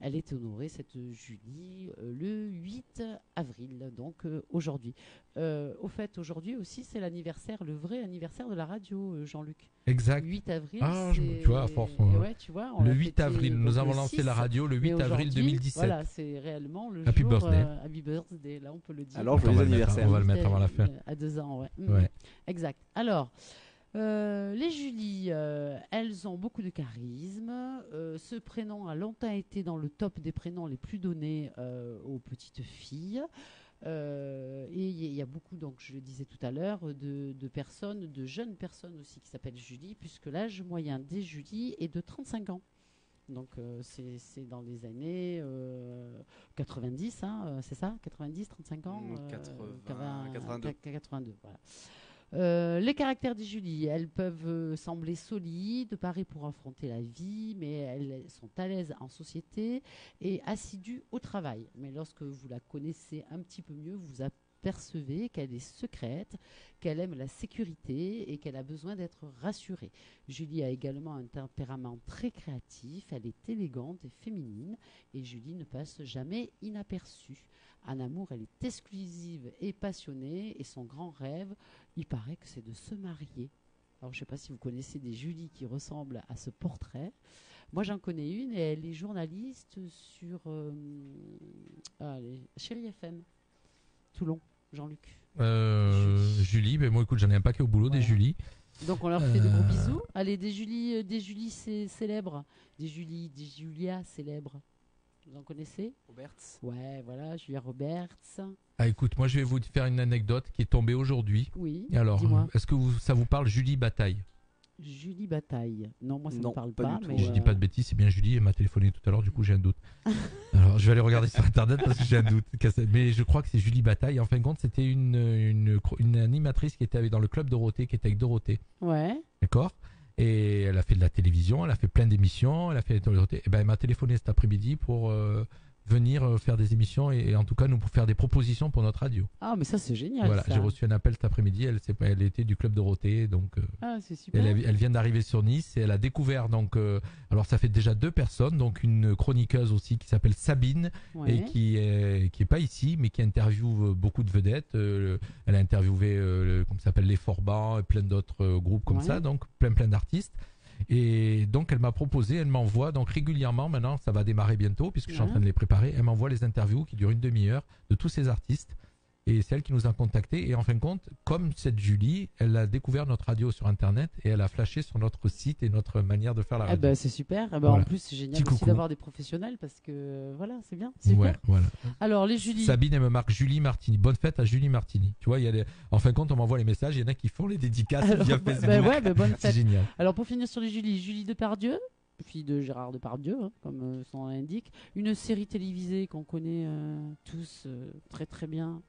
elle est honorée, cette Julie, le 8 avril, donc aujourd'hui. Au fait, aujourd'hui aussi, c'est le vrai anniversaire de la radio, Jean-Luc. Exact. 8 avril. Tu vois, à force. Tu vois, le 8 avril, nous avons lancé la radio le 8 avril 2017. Voilà, c'est réellement le Happy jour. Birthday. Happy Birthday, là on peut le dire. Alors, joyeux anniversaire. On va le mettre avant la fin. À 2 ans, ouais. Ouais. Exact. Alors, les Julie, elles ont beaucoup de charisme. Ce prénom a longtemps été dans le top des prénoms les plus donnés aux petites filles. Et il y a beaucoup, donc je le disais tout à l'heure, de jeunes personnes aussi qui s'appellent Julie, puisque l'âge moyen des Julie est de 35 ans. Donc c'est dans les années 90, c'est ça, 90, 35 ans, 82, voilà. Les caractères des Julie, elles peuvent sembler solides, parées pour affronter la vie, mais elles sont à l'aise en société et assidues au travail. Mais lorsque vous la connaissez un petit peu mieux, vous apercevez qu'elle est secrète, qu'elle aime la sécurité et qu'elle a besoin d'être rassurée. Julie a également un tempérament très créatif, elle est élégante et féminine et Julie ne passe jamais inaperçue. En amour, elle est exclusive et passionnée et son grand rêve, il paraît que c'est de se marier. Alors je ne sais pas si vous connaissez des Julie qui ressemblent à ce portrait. Moi j'en connais une et elle est journaliste sur Chérie FM, Toulon, Jean-Luc. Julie, mais moi écoute, j'en ai un paquet au boulot, des Julie. Donc on leur fait de gros bisous. Allez, des Julie célèbres, des Julia célèbres. Vous en connaissez ? Roberts. Ouais, voilà, Julia Roberts. Écoute, moi je vais vous faire une anecdote qui est tombée aujourd'hui. Oui. Alors, est-ce que ça vous parle, Julie Bataille ? Julie Bataille. Non, moi ça ne me parle pas. Mais je dis pas de bêtises, c'est bien Julie, elle m'a téléphoné tout à l'heure, du coup j'ai un doute. Alors je vais aller regarder sur internet parce que j'ai un doute. Mais je crois que c'est Julie Bataille. En fin de compte, c'était une animatrice qui était dans le club Dorothée, qui était avec Dorothée. Ouais. D'accord ? Et elle a fait de la télévision, elle a fait plein d'émissions, elle a fait Dorothée. Et ben elle m'a téléphoné cet après-midi pour venir faire des émissions et en tout cas nous pour faire des propositions pour notre radio. Ah mais ça c'est génial. Voilà, ça. j'ai reçu un appel cet après-midi, elle était du club Dorothée, donc c'est super. Elle vient d'arriver sur Nice et elle a découvert donc alors ça fait déjà 2 personnes, donc une chroniqueuse aussi qui s'appelle Sabine et qui est pas ici mais qui interviewe beaucoup de vedettes. Elle a interviewé comme ça s'appelle les Forbans et plein d'autres groupes comme ça, donc plein d'artistes. Et donc elle m'envoie donc régulièrement, maintenant ça va démarrer bientôt puisque je suis en train de les préparer, elle m'envoie les interviews qui durent une demi-heure de tous ces artistes et c'est elle qui nous a contactés. Et en fin de compte, comme cette Julie, elle a découvert notre radio sur Internet et elle a flashé sur notre site et notre manière de faire la radio. C'est super. Voilà. En plus, c'est génial aussi d'avoir des professionnels parce que voilà, c'est bien. Super. Ouais, voilà. Alors, les Julie. Sabine, elle me marque Julie Martini. Bonne fête à Julie Martini. Tu vois, en fin de compte, on m'envoie les messages. Il y en a qui font les dédicaces via Facebook. Bonne fête. C'est génial. Alors, pour finir sur les Julie Depardieu, fille de Gérard Depardieu, comme son nom l'indique, une série télévisée qu'on connaît tous très très bien.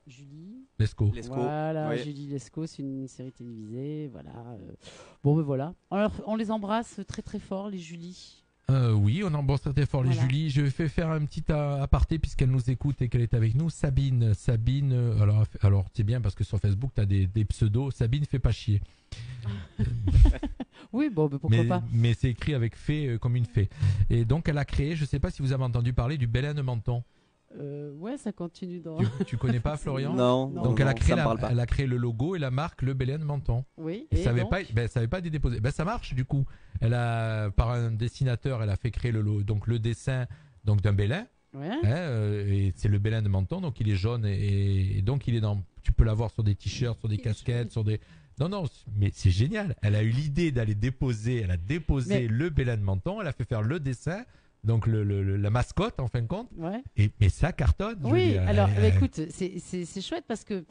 Julie Lescaut. Voilà, oui. Julie Lescaut, c'est une série télévisée. Voilà. Voilà. Alors, on les embrasse très très fort, les Julie. Oui, on embrasse très fort les Julie. Je vais faire un petit aparté puisqu'elle nous écoute et qu'elle est avec nous. Sabine, alors c'est bien parce que sur Facebook, tu as des pseudos. Sabine fait pas chier. Oui, pourquoi pas. Mais c'est écrit avec fée comme une fée. Et donc, elle a créé, je ne sais pas si vous avez entendu parler du Belen de Menton. Ouais, ça continue dans. Tu connais pas Florian? Non. Donc elle a créé le logo et la marque Le Belen Menton. Oui. Elle savait pas déposer. Ça marche du coup. Elle a par un dessinateur, elle a fait créer le dessin donc d'un Belen. Ouais. Et c'est le Belen de Menton, donc il est jaune et donc il est dans. Tu peux l'avoir sur des t-shirts, sur des casquettes, sur des. Non, mais c'est génial. Elle a eu l'idée d'aller déposer. Elle a déposé le Belen de Menton. Elle a fait faire le dessin. Donc la mascotte en fin de compte, mais ça cartonne. Oui, alors écoute, c'est chouette parce que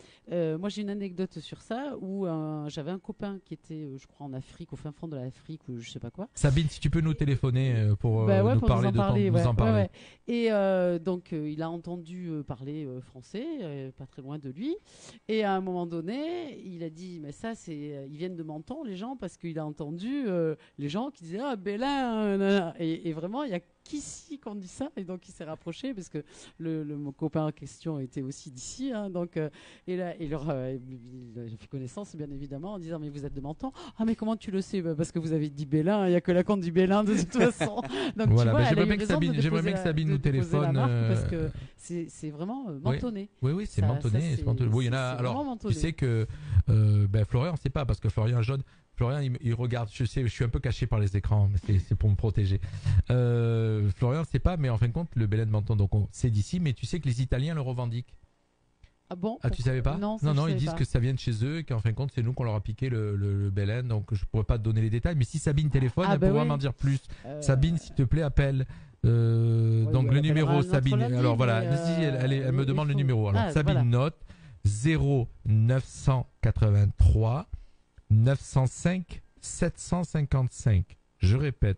moi j'ai une anecdote sur ça où j'avais un copain qui était, je crois en Afrique, au fin fond de l'Afrique ou je sais pas quoi. Sabine, si tu peux nous téléphoner pour nous parler de nous en parler. Ouais. Et donc il a entendu parler français, pas très loin de lui, et à un moment donné, il a dit mais ça ils viennent de Menton les gens parce qu'il a entendu les gens qui disaient Bélin et vraiment il y a qu'ici qu'on dit ça et donc il s'est rapproché parce que mon copain en question était aussi d'ici donc et là il a fait connaissance bien évidemment en disant mais vous êtes de Menton. Mais comment tu le sais? Parce que vous avez dit Bélin, il y a que la compte du Bélin de toute façon. Donc voilà, tu vois, j'aimerais bien que Sabine nous téléphone parce que c'est vraiment mentonné. Oui, c'est mentonné. Oui, il y en a. Alors tu sais que Florian, c'est pas parce que Florian jaune. Florian, il regarde, je sais, je suis un peu caché par les écrans, mais c'est pour me protéger. Florian, c'est pas, mais en fin de compte, le Belen de Menton, donc c'est d'ici, mais tu sais que les Italiens le revendiquent. Ah bon? Tu savais pas? Non, ils disent que ça vient de chez eux et qu'en fin de compte, c'est nous qu'on leur a piqué le Belen, donc je pourrais pas te donner les détails, mais si Sabine téléphone, elle pourra m'en dire plus. Sabine, s'il te plaît, appelle. Donc le numéro, Sabine, alors voilà, elle me demande le numéro. Alors Sabine note 0983 905 755. Je répète,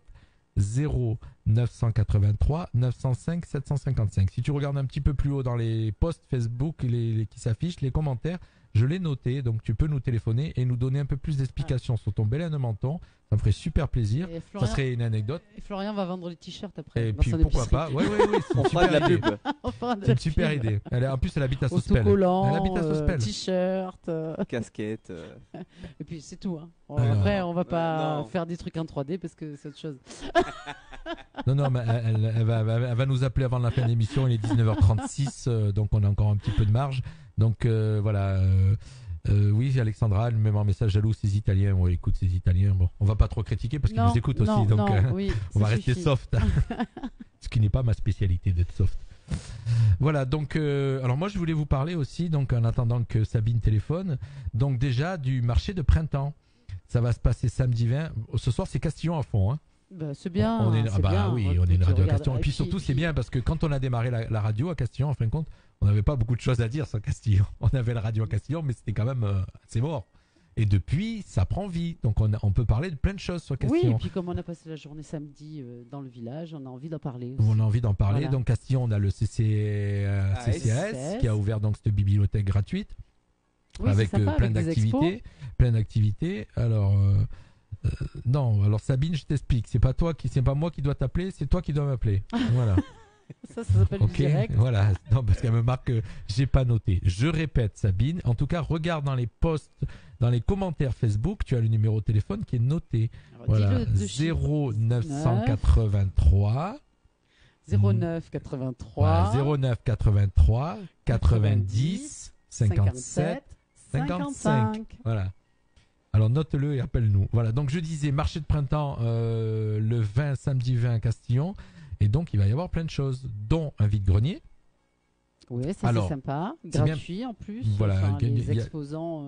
0983 905 755. Si tu regardes un petit peu plus haut dans les posts Facebook qui s'affichent, les commentaires, je l'ai noté, donc tu peux nous téléphoner et nous donner un peu plus d'explications sur ton Belen de Menton. Ça me ferait super plaisir. Ça serait une anecdote. Et Florian va vendre les t-shirts après. Et puis pourquoi pas? Oui, c'est une super idée. C'est une super idée. En plus, elle habite à Sospel. Elle habite à Sospel. T-shirt, casquette. Et puis c'est tout. Après, on va pas faire des trucs en 3D parce que c'est autre chose. Non, mais elle va nous appeler avant la fin de l'émission. Il est 19h36, donc on a encore un petit peu de marge. Donc voilà. Oui, Alexandra, elle me met un message jaloux, ces Italiens. Ouais, écoute, ces Italiens, bon, on va pas trop critiquer parce qu'ils nous écoutent aussi, donc on va rester soft. Ce qui n'est pas ma spécialité d'être soft. Voilà, donc alors moi je voulais vous parler aussi, donc en attendant que Sabine téléphone, donc déjà du marché de printemps. Ça va se passer samedi 20. Ce soir, c'est Castillon à fond, hein. C'est bien. On est une radio à Castillon. Et puis surtout, c'est bien parce que quand on a démarré la radio à Castillon, en fin de compte, on n'avait pas beaucoup de choses à dire sur Castillon. On avait la radio à Castillon, mais c'était quand même assez mort. Et depuis, ça prend vie. Donc on peut parler de plein de choses sur Castillon. Oui, et puis comme on a passé la journée samedi dans le village, on a envie d'en parler aussi. On a envie d'en parler. Voilà. Donc Castillon, on a le CCAS qui a ouvert donc cette bibliothèque gratuite avec plein d'activités. Alors non, alors Sabine, je t'explique. C'est pas moi qui dois t'appeler, c'est toi qui dois m'appeler. Voilà. Ça s'appelle du direct. Voilà, non, parce qu'elle me marque que j'ai pas noté. Je répète, Sabine, en tout cas, regarde dans les posts, dans les commentaires Facebook, tu as le numéro de téléphone qui est noté. Alors, voilà, 0983 90 57 55. Voilà. Alors note-le et appelle-nous. Voilà, donc je disais marché de printemps le 20, samedi 20 à Castillon. Et donc, il va y avoir plein de choses, dont un vide-grenier. Oui, ça c'est sympa, gratuit en plus. Voilà, les exposants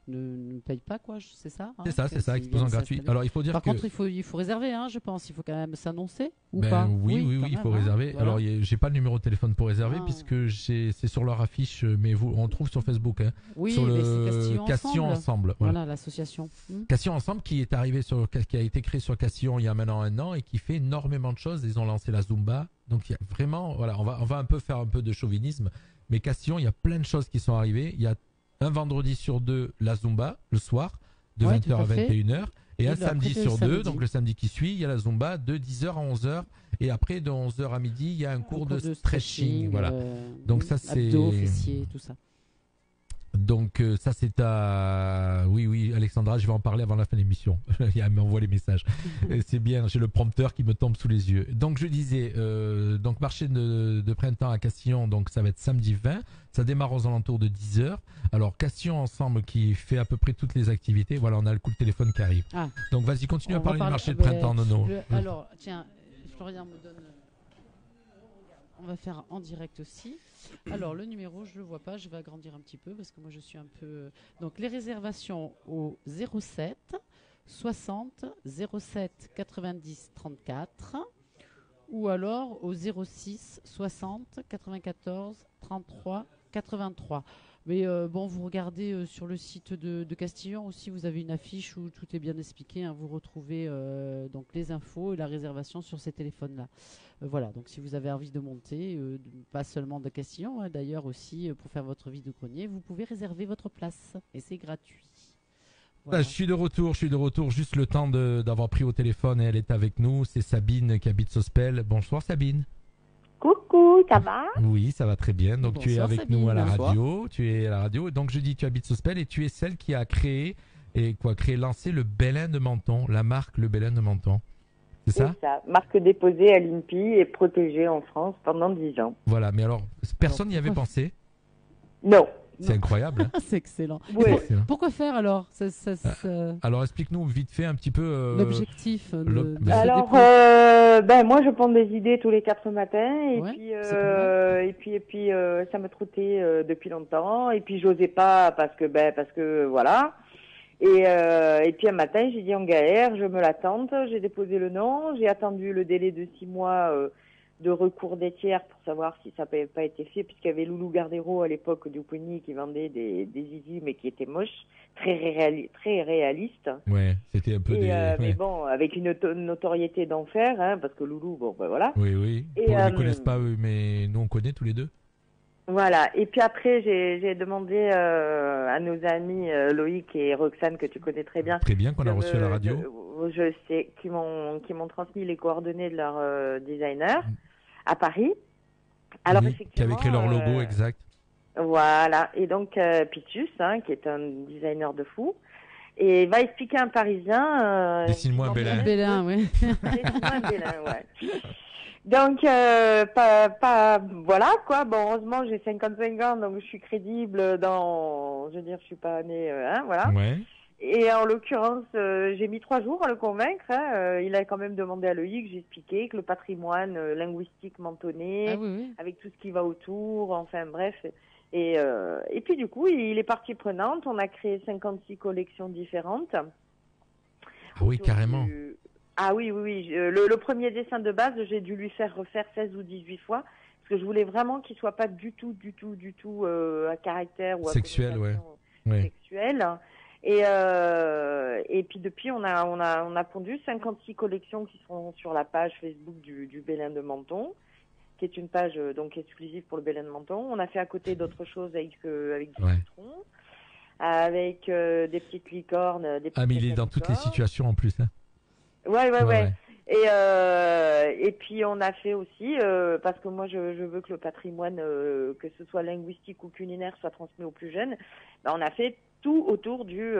ne payent pas, quoi, c'est ça C'est ça, exposant gratuit. Alors il faut dire Par contre, il faut réserver, je pense. Il faut quand même s'annoncer ou ben, pas. Oui, il faut réserver. Voilà. Alors j'ai pas le numéro de téléphone pour réserver puisque c'est sur leur affiche, mais on trouve sur Facebook. Oui, sur le Castillon Ensemble. Voilà, l'association. Castillon Ensemble qui a été créé sur Castillon il y a maintenant 1 an et qui fait énormément de choses. Ils ont lancé la Zumba. Donc il y a vraiment, voilà, on va faire un peu de chauvinisme, mais Castillon, il y a plein de choses qui sont arrivées. Il y a un vendredi sur 2 la Zumba le soir de 20h à 21h et un samedi sur 2, donc le samedi qui suit, il y a la Zumba de 10h à 11h et après de 11h à midi, il y a un cours de stretching, voilà. Donc ça c'est abdos, fessiers, tout ça. Donc ça c'est à... Oui, Alexandra, je vais en parler avant la fin de l'émission. Elle m'envoie les messages. C'est bien, j'ai le prompteur qui me tombe sous les yeux. Donc je disais, donc marché de printemps à Castillon, donc ça va être samedi 20. Ça démarre aux alentours de 10h. Alors Castillon Ensemble qui fait à peu près toutes les activités. Voilà, on a le coup de téléphone qui arrive. Donc vas-y, continue à parler du marché de printemps, Nono. Alors, tiens, Florian me donne... On va faire en direct aussi. Alors, le numéro, je ne le vois pas. Je vais agrandir un petit peu parce que moi, je suis un peu... Donc, les réservations au 07 60 07 90 34 ou alors au 06 60 94 33 83. Mais vous regardez sur le site de Castillon aussi, vous avez une affiche où tout est bien expliqué. Vous retrouvez donc les infos et la réservation sur ces téléphones-là. Voilà, donc si vous avez envie de monter, pas seulement de Castillon, d'ailleurs aussi pour faire votre vide-grenier, vous pouvez réserver votre place et c'est gratuit. Voilà. Je suis de retour, juste le temps d'avoir pris au téléphone et elle est avec nous. C'est Sabine qui habite Sospel. Bonsoir Sabine. Coucou, ça va? Oui, ça va très bien. Donc tu es avec Sabine. nous à la radio. Tu es à la radio. Donc je dis tu habites Sospel et tu es celle qui a lancé le Bélin de Menton, la marque le Bélin de Menton. C'est ça? Marque déposée à l'INPI et protégée en France pendant 10 ans. Voilà, mais alors personne n'y avait pensé? Non. C'est incroyable. C'est excellent. Ouais. Pourquoi faire alors Alors explique-nous vite fait un petit peu l'objectif. Alors, moi je prends des idées tous les 4 matins et puis ça me trottait depuis longtemps et puis j'osais pas parce que voilà. Et puis un matin j'ai dit en galère, je me la tente, j'ai déposé le nom, j'ai attendu le délai de 6 mois de recours des tiers pour savoir si ça n'avait pas été fait, puisqu'il y avait Loulou Gardero à l'époque du Poigny qui vendait des zizi mais qui étaient moches, très réalistes. Ouais, c'était un peu mais bon, avec une notoriété d'enfer, parce que Loulou, voilà. Oui. Et, ils ne connaissent pas eux, mais nous on connaît tous les deux. Voilà, et puis après j'ai demandé à nos amis Loïc et Roxane, que tu connais très bien. Très bien, qu'on a reçu à la radio. Je sais, qui m'ont transmis les coordonnées de leur designer à Paris. Alors effectivement, qui avait créé leur logo exact. Voilà, et donc Pitus, qui est un designer de fou, et va expliquer à un Parisien. Dessine-moi un Bélin. Dessine-moi un Bélin, ouais. Donc, voilà, quoi. Bon, heureusement, j'ai 55 ans, donc je suis crédible je suis pas née, voilà. Ouais. Et en l'occurrence, j'ai mis 3 jours à le convaincre. Il a quand même demandé à Loïc, j'ai expliqué que le patrimoine linguistique mentonnais, avec tout ce qui va autour, enfin bref. Et puis du coup, il est partie prenante. On a créé 56 collections différentes. Ah oui, carrément. Ah oui. Le premier dessin de base, j'ai dû lui faire refaire 16 ou 18 fois, parce que je voulais vraiment qu'il soit pas du tout à caractère ou à sexuel, sexuelle. Et puis depuis, on a pondu 56 collections qui sont sur la page Facebook du Bélin de Menton, qui est une page donc exclusive pour le Bélin de Menton. On a fait à côté d'autres choses avec du citron, avec des petites licornes, des petites mais il est dans toutes les situations en plus. Ouais. Et puis on a fait aussi, parce que moi je veux que le patrimoine, que ce soit linguistique ou culinaire, soit transmis aux plus jeunes, on a fait tout autour du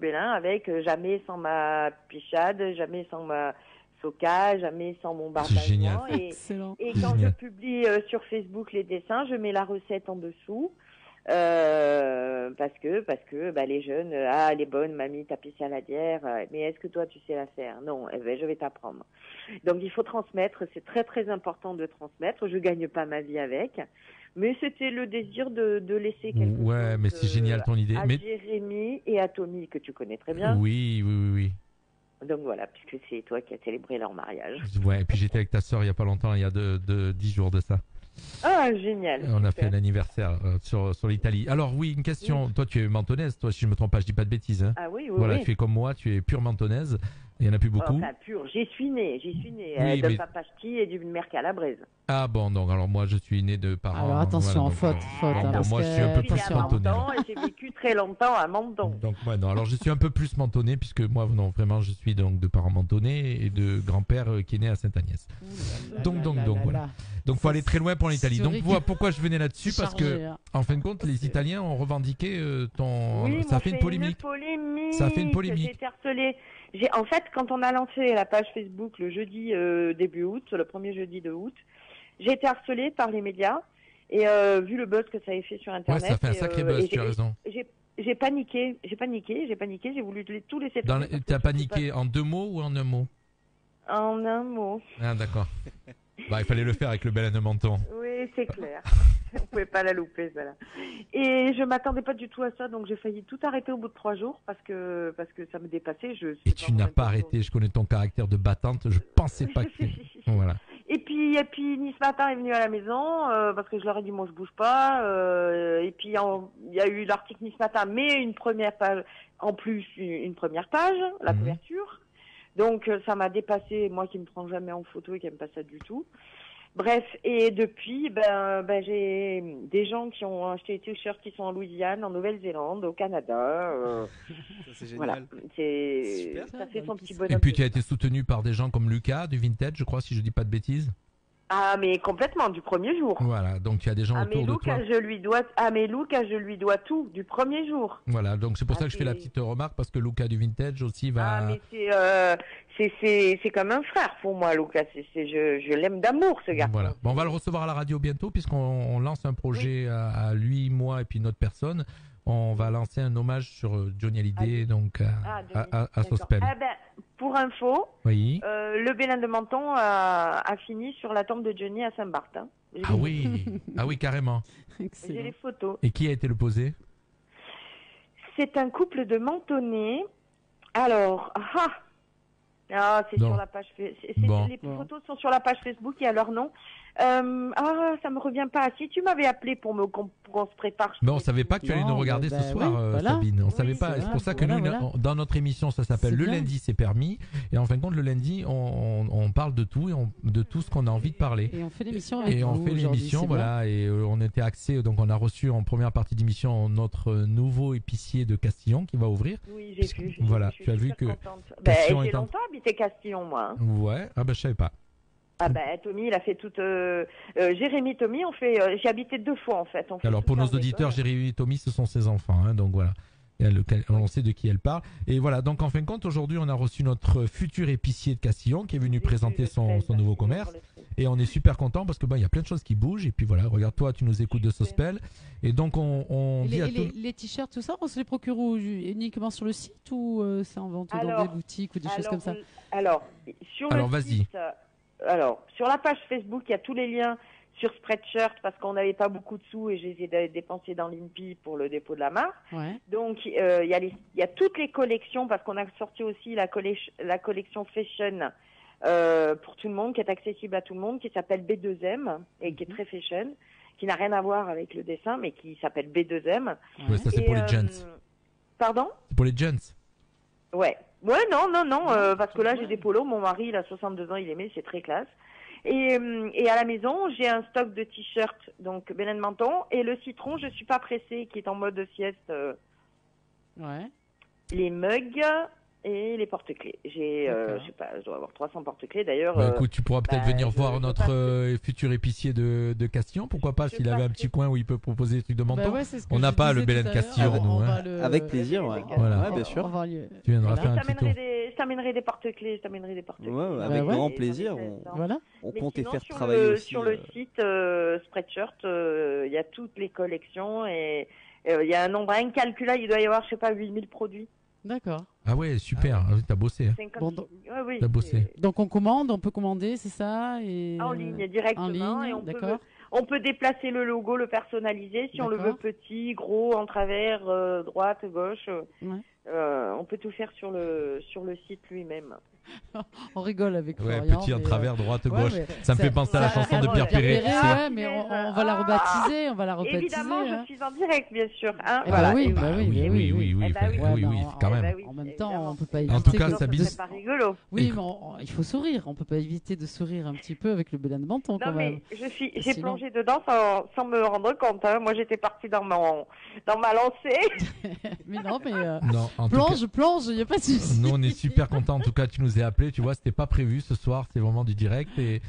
Bélin, avec jamais sans ma pichade, jamais sans ma soca, jamais sans mon barbazan. Et quand je publie sur Facebook les dessins, je mets la recette en dessous. Parce que les jeunes, elle est bonne, mamie, tapis saladière, mais est-ce que toi tu sais la faire? Non, je vais t'apprendre. Donc il faut transmettre, c'est très très important de transmettre. Je gagne pas ma vie avec, Mais c'était le désir de laisser quelque chose. Ouais, mais c'est génial ton idée. À Jérémy et à Tommy, que tu connais très bien. Oui. Donc voilà, puisque c'est toi qui as célébré leur mariage. Ouais, et puis j'étais avec ta sœur il y a pas longtemps, il y a 10 jours de ça. Ah, génial. On a super. fait l'anniversaire sur l'Italie. Alors oui, une question. Oui. Toi, tu es mentonnaise, toi, si je me trompe pas, je dis pas de bêtises. Hein. Ah oui, Voilà, oui. tu es comme moi, tu es pure mentonnaise. Il y en a plus beaucoup. Enfin, pur. J'y suis née. Oui, de mais- papa ch'ti et d'une mère calabraise. Ah bon, donc alors moi, je suis né de parents. Alors attention, donc, faute. bon, Hein, bon, parce moi, que je suis un peu Je plus suis à mentonné. Menton et j'ai vécu très longtemps à Menton. Donc non, alors je suis un peu plus mentonné puisque moi, non, vraiment, je suis donc de parents mentonnés et de grand-père qui est né à Sainte-Agnès. Donc, voilà. Donc faut aller très loin pour l'Italie. Donc voilà pourquoi je venais là-dessus, parce que en fin de compte les Italiens ont revendiqué ton. Oui, ça fait une polémique. Ça fait une polémique. J'ai été harcelée. En fait, quand on a lancé la page Facebook le jeudi début août, le premier jeudi de août, j'ai été harcelée par les médias et vu le buzz que ça avait fait sur Internet. Ouais, ça fait un sacré buzz. Tu as raison. J'ai paniqué. J'ai voulu tout laisser faire. T'as paniqué en 2 mots ou en un mot? En un mot. Ah d'accord. Bah il fallait le faire avec le bel menton. Oui, c'est clair. On pouvait pas la louper, celle-là. Et je m'attendais pas du tout à ça, donc j'ai failli tout arrêter au bout de 3 jours parce que ça me dépassait. Et tu n'as pas arrêté. Je connais ton caractère de battante. Je pensais pas que. Voilà. Et puis Nice Matin est venu à la maison parce que je leur ai dit moi je bouge pas. Et puis il y a eu l'article Nice Matin, mais une première page en plus, une première page, la couverture. Donc ça m'a dépassé, moi qui me prends jamais en photo et qui aime pas ça du tout. Bref, et depuis, j'ai des gens qui ont acheté des t-shirts qui sont en Louisiane, en Nouvelle-Zélande, au Canada. Ça, c'est génial. Voilà, ça fait son petit bonhomme. Et puis tu as été soutenu par des gens comme Lucas du Vintage, je crois, si je dis pas de bêtises. Ah, mais complètement, du premier jour. Voilà, donc tu as des gens autour de toi. Je lui dois tout, du premier jour. Voilà, donc c'est pour ça que je fais la petite remarque, parce que Lucas du Vintage aussi va... Ah, mais c'est comme un frère pour moi, Lucas. Je l'aime d'amour, ce gars. Voilà, bon, on va le recevoir à la radio bientôt, puisqu'on lance un projet à lui, moi et puis une autre personne. On va lancer un hommage sur Johnny Hallyday, donc à Sospel. Ah ben, pour info, oui. le Bélin de Menton a fini sur la tombe de Johnny à Saint-Barth. Hein. Ah oui, carrément. J'ai les photos. Et qui a été le posé? C'est un couple de Mentonnais. Alors, c'est sur la page. Les photos sont sur la page Facebook, il y a leur nom. Ça me revient pas. Si tu m'avais appelé pour qu'on se prépare. Mais on savait pas que tu allais nous regarder ce soir, Sabine. On savait pas. C'est pour ça que nous, dans notre émission, ça s'appelle Le lundi, c'est permis. Et en fin de compte, le lundi, on parle de tout et de tout ce qu'on a envie de parler. Et on fait l'émission. Et on fait l'émission, voilà. Et on était axé. Donc, on a reçu en première partie d'émission notre nouveau épicier de Castillon qui va ouvrir. Oui, j'ai vu. Voilà, tu as vu que. J'ai longtemps habité Castillon, moi. Ouais. Ah ben, je savais pas. Ah ben Tommy, il a fait toute. Jérémy, Tommy, j'ai habité 2 fois en fait. Alors pour nos auditeurs, Jérémy et Tommy, ce sont ses enfants, hein, donc voilà. On sait de qui elle parle. Et voilà, donc en fin de compte, aujourd'hui, on a reçu notre futur épicier de Castillon qui est venu présenter son nouveau commerce. Et on est super content parce que il y a plein de choses qui bougent. Et puis voilà, regarde, toi, tu nous écoutes de Sospel. Et donc on dit les t-shirts, tout ça, on se les procure uniquement sur le site ou c'est en vente dans des boutiques ou des choses comme ça? Alors, sur la page Facebook, il y a tous les liens sur Spreadshirt parce qu'on n'avait pas beaucoup de sous et j'ai essayé de dépenser dans l'INPI pour le dépôt de la mare. Ouais. Donc il y a toutes les collections parce qu'on a sorti aussi la collection Fashion pour tout le monde qui est accessible à tout le monde, qui s'appelle B2M et qui est très fashion, qui n'a rien à voir avec le dessin mais qui s'appelle B2M. Ouais, ça c'est pour les gents. Pardon? C'est pour les gents. Ouais, non, parce que là j'ai des polos, mon mari il a 62 ans, il aimait, c'est très classe. Et à la maison, j'ai un stock de t-shirts, donc Bélin de Menton, et le citron, je suis pas pressée, qui est en mode sieste. Les mugs et les porte-clés. Je sais pas, je dois avoir 300 porte-clés d'ailleurs. Écoute, tu pourras peut-être venir voir notre futur épicier de Castillon, pourquoi pas, s'il avait un petit coin où il peut proposer des trucs de Menton. On n'a pas le Bélin de Castillon, nous. Avec plaisir, voilà. Bien sûr. Tu viendras faire un petit tour. Je t'amènerai des porte-clés. Ouais, avec grand plaisir. On comptait faire travailler aussi. Sur le site Spreadshirt, il y a toutes les collections et il y a un nombre incalculable. Il doit y avoir, je sais pas, 8000 produits. D'accord. Ah ouais, super. T'as bossé. Oui, t'as bossé. Donc on commande, on peut commander, c'est ça en ligne directement. Et On peut déplacer le logo, le personnaliser si on le veut petit, gros, en travers, droite, gauche. On peut tout faire sur le site lui-même. On rigole avec Florian. Petit en travers, droite, gauche. Ça me fait penser à la chanson de Pierre Perret. Ouais, mais on va la rebaptiser, Évidemment, je suis en direct, bien sûr. Hein. Voilà. Oui, quand même. En même temps, on peut pas éviter. En tout cas, Sabine, c'est pas rigolo. Oui, mais il faut sourire. On peut pas éviter de sourire un petit peu avec le Bélin de Menton, quand même. J'ai plongé dedans sans me rendre compte. Hein. Moi, j'étais partie dans ma lancée. Mais non, mais plonge, il y a pas de souci. Nous, on est super contents. En tout cas, tu nous as appelé. Tu vois, c'était pas prévu ce soir. C'est vraiment du direct et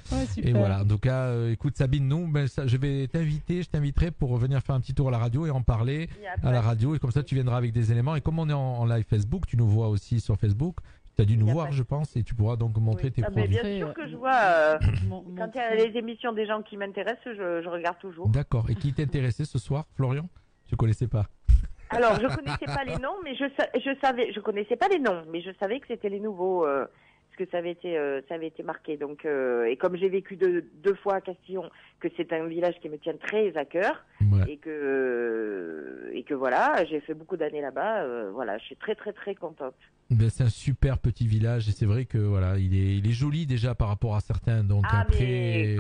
voilà. En tout cas, écoute, Sabine, nous, je vais je t'inviterai pour venir faire un petit tour à la radio et en parler à la radio. Et comme ça, tu viendras avec des éléments. Et comme on est en live Facebook, tu nous vois aussi sur Facebook. Tu as dû nous voir, je pense, et tu pourras donc montrer tes produits. Bien sûr que je vois. Quand il y a les émissions des gens qui m'intéressent, je regarde toujours. D'accord. Et qui t'intéressait ce soir, Florian? Tu connaissais pas? Alors, je connaissais pas les noms, mais je connaissais pas les noms, mais je savais que c'était les nouveaux. Que ça avait été marqué. Donc, et comme j'ai vécu deux fois à Castillon, que c'est un village qui me tient très à cœur, et que voilà, j'ai fait beaucoup d'années là-bas. Voilà, je suis très très très contente. Ben, c'est un super petit village et c'est vrai que voilà, il est joli déjà par rapport à certains. Donc après,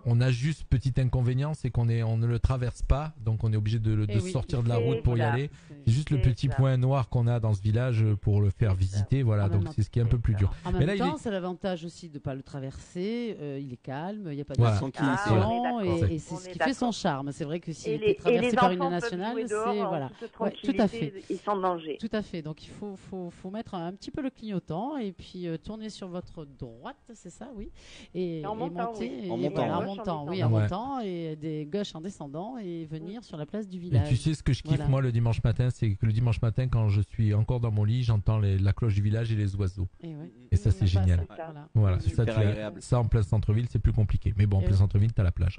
on a juste petit inconvénient, c'est on ne le traverse pas, donc on est obligé de sortir de la route pour y aller. C'est juste le petit point noir qu'on a dans ce village pour le faire visiter. Voilà, donc c'est ce qui est un peu plus dur. En même temps, c'est l'avantage aussi de pas le traverser. Il est calme, il n'y a pas de circulation et c'est ce qui fait son charme. C'est vrai que s'il était traversé par une nationale, c'est voilà, tout à fait. Ils sont en danger. Tout à fait. Donc il faut mettre un petit peu le clignotant et puis tourner sur votre droite, c'est ça, oui, et monter en montant et des gauches en descendant et venir sur la place du village. Et tu sais ce que je kiffe moi le dimanche matin, c'est que le dimanche matin quand je suis encore dans mon lit, j'entends la cloche du village et les oiseaux. Et ça c'est génial. Voilà, ça en plein centre-ville, c'est plus compliqué. Mais bon, en plein centre-ville, t'as la plage.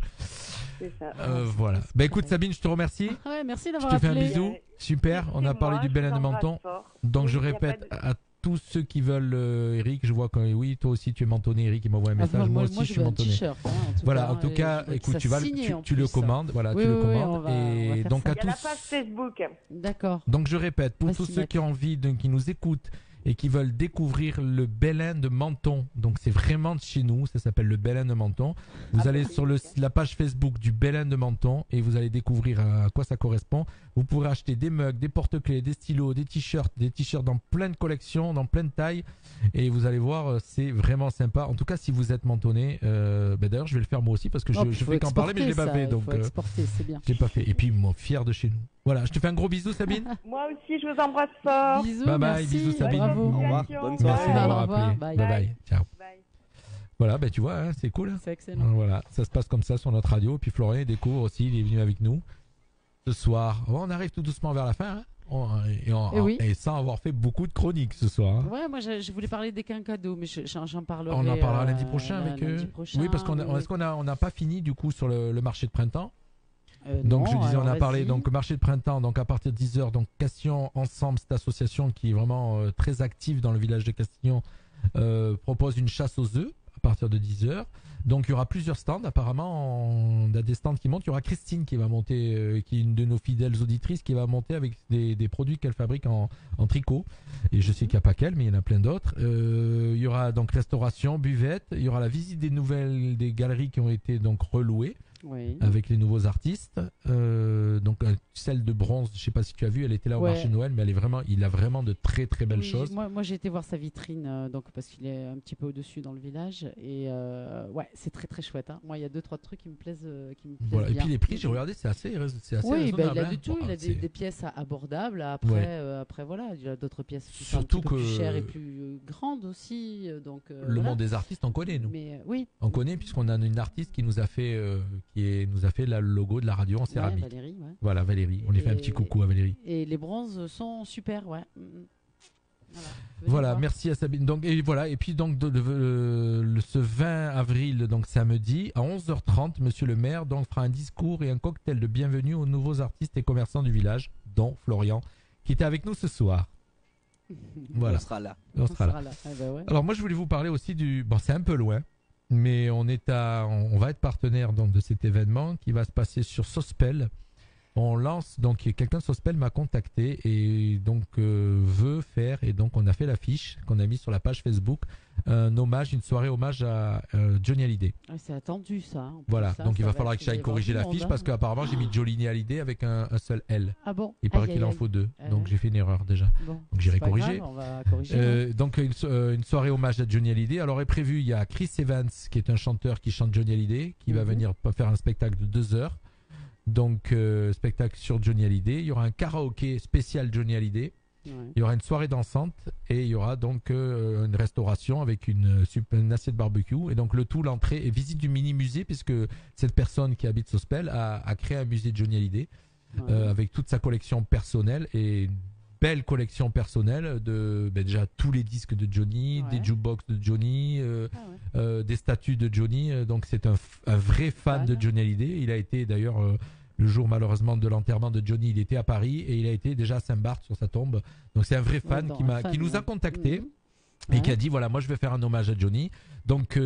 C'est ça. Voilà. Bah écoute Sabine, je te remercie. Merci d'avoir appelé. Je te fais un bisou. Super, on a parlé du Bélin de Menton. Donc je répète à tous ceux qui veulent Eric, je vois que oui, toi aussi tu es mentonné, Eric, il m'envoie un message, moi aussi je suis mentonné. Voilà, en tout cas, écoute, tu le commandes, voilà, tu le commandes et donc à tous. Il y a la page Facebook. D'accord. Donc je répète, pour tous ceux qui ont envie, qui nous écoutent et qui veulent découvrir le Bélin de Menton. Donc c'est vraiment de chez nous, ça s'appelle le Bélin de Menton. Vous allez sur la page Facebook du Bélin de Menton et vous allez découvrir à quoi ça correspond. Vous pourrez acheter des mugs, des porte-clés, des stylos, des t-shirts dans plein de collections, dans plein de tailles. Et vous allez voir, c'est vraiment sympa. En tout cas, si vous êtes mentonné, d'ailleurs je vais le faire moi aussi parce que je fais qu'en parler mais je l'ai pas fait. Donc c'est bien. Je l'ai pas fait. Et puis moi, fier de chez nous. Voilà, je te fais un gros bisou Sabine. Moi aussi, je vous embrasse fort. Bisous, bye bye, merci. bisous Sabine. Bravo. Au revoir, bonne soirée. Merci d'avoir appelé. Bye bye. Ciao. Bye. Voilà, tu vois, hein, c'est cool. C'est excellent. Voilà, ça se passe comme ça sur notre radio. Et puis Florian découvre aussi, il est venu avec nous ce soir. On arrive tout doucement vers la fin, hein, et sans avoir fait beaucoup de chroniques ce soir. Hein. Ouais, moi je voulais parler des quincados, mais j'en parlerai. On en parlera lundi prochain avec eux. Oui, parce est-ce qu'on n'a pas fini du coup sur le marché de printemps? Donc je disais, on a parlé donc marché de printemps, donc à partir de 10h, donc Castillon Ensemble, cette association qui est vraiment très active dans le village de Castillon, propose une chasse aux œufs à partir de 10h. Donc il y aura plusieurs stands, apparemment on a des stands qui montent. Il y aura Christine qui va monter, qui est une de nos fidèles auditrices, qui va monter avec des produits qu'elle fabrique en tricot. Et je sais qu'il n'y a pas qu'elle, mais il y en a plein d'autres. Il y aura donc restauration, buvette. Il y aura la visite des galeries qui ont été donc relouées. Oui. Avec les nouveaux artistes, donc celle de bronze, je sais pas si tu as vu, elle était là au marché de Noël, mais il a vraiment de très très belles choses. Moi j'ai été voir sa vitrine, donc parce qu'il est un petit peu au-dessus dans le village, et c'est très très chouette. Hein. Moi il y a 2-3 trucs qui me plaisent, voilà. bien. Et puis les prix, j'ai regardé, c'est assez raisonnable. Il a de tout, il a des pièces abordables. Après voilà, il y a d'autres pièces qui sont un petit peu plus chères et plus grandes aussi. Donc le monde des artistes, on connaît nous. Mais oui. On connaît puisqu'on a une artiste qui nous a fait le logo de la radio en céramique. Valérie, Voilà, Valérie. On lui fait un petit coucou à Valérie. Et les bronzes sont super, Voilà, merci à Sabine. Donc, et voilà, et puis donc ce 20 avril, donc samedi, à 11h30, monsieur le maire donc fera un discours et un cocktail de bienvenue aux nouveaux artistes et commerçants du village, dont Florian, qui était avec nous ce soir. Voilà. On sera là. On sera là. Alors moi je voulais vous parler aussi c'est un peu loin. mais on va être partenaire donc de cet événement qui va se passer sur Sospel. On lance, donc quelqu'un de Sospel m'a contacté et donc veut faire, et donc on a fait l'affiche qu'on a mis sur la page Facebook, une soirée hommage à Johnny Hallyday. C'est attendu ça. Voilà, ça, donc il va va falloir que j'aille corriger l'affiche parce qu'apparemment j'ai mis Johnny Hallyday avec un seul L. Ah bon? Il paraît qu'il en faut 2, donc j'ai fait une erreur déjà. Bon, donc j'irai corriger. Grave, on va corriger. Donc une soirée hommage à Johnny Hallyday. Alors est prévu, il y a Chris Evans qui est un chanteur qui chante Johnny Hallyday qui va venir faire un spectacle de 2 heures. Donc spectacle sur Johnny Hallyday. Il y aura un karaoké spécial Johnny Hallyday. Ouais. Il y aura une soirée dansante et il y aura donc une restauration avec une assiette barbecue. Et donc le tout, l'entrée et visite du mini musée puisque cette personne qui habite Sospel a créé un musée de Johnny Hallyday avec toute sa collection personnelle et une belle collection personnelle de déjà tous les disques de Johnny, des jukebox de Johnny, des statues de Johnny. Donc c'est un vrai fan de Johnny Hallyday. Il a été d'ailleurs le jour malheureusement de l'enterrement de Johnny, il était à Paris et il a été déjà à Saint-Barth sur sa tombe. Donc c'est un vrai fan qui nous a contacté et qui a dit voilà, moi je vais faire un hommage à Johnny. Donc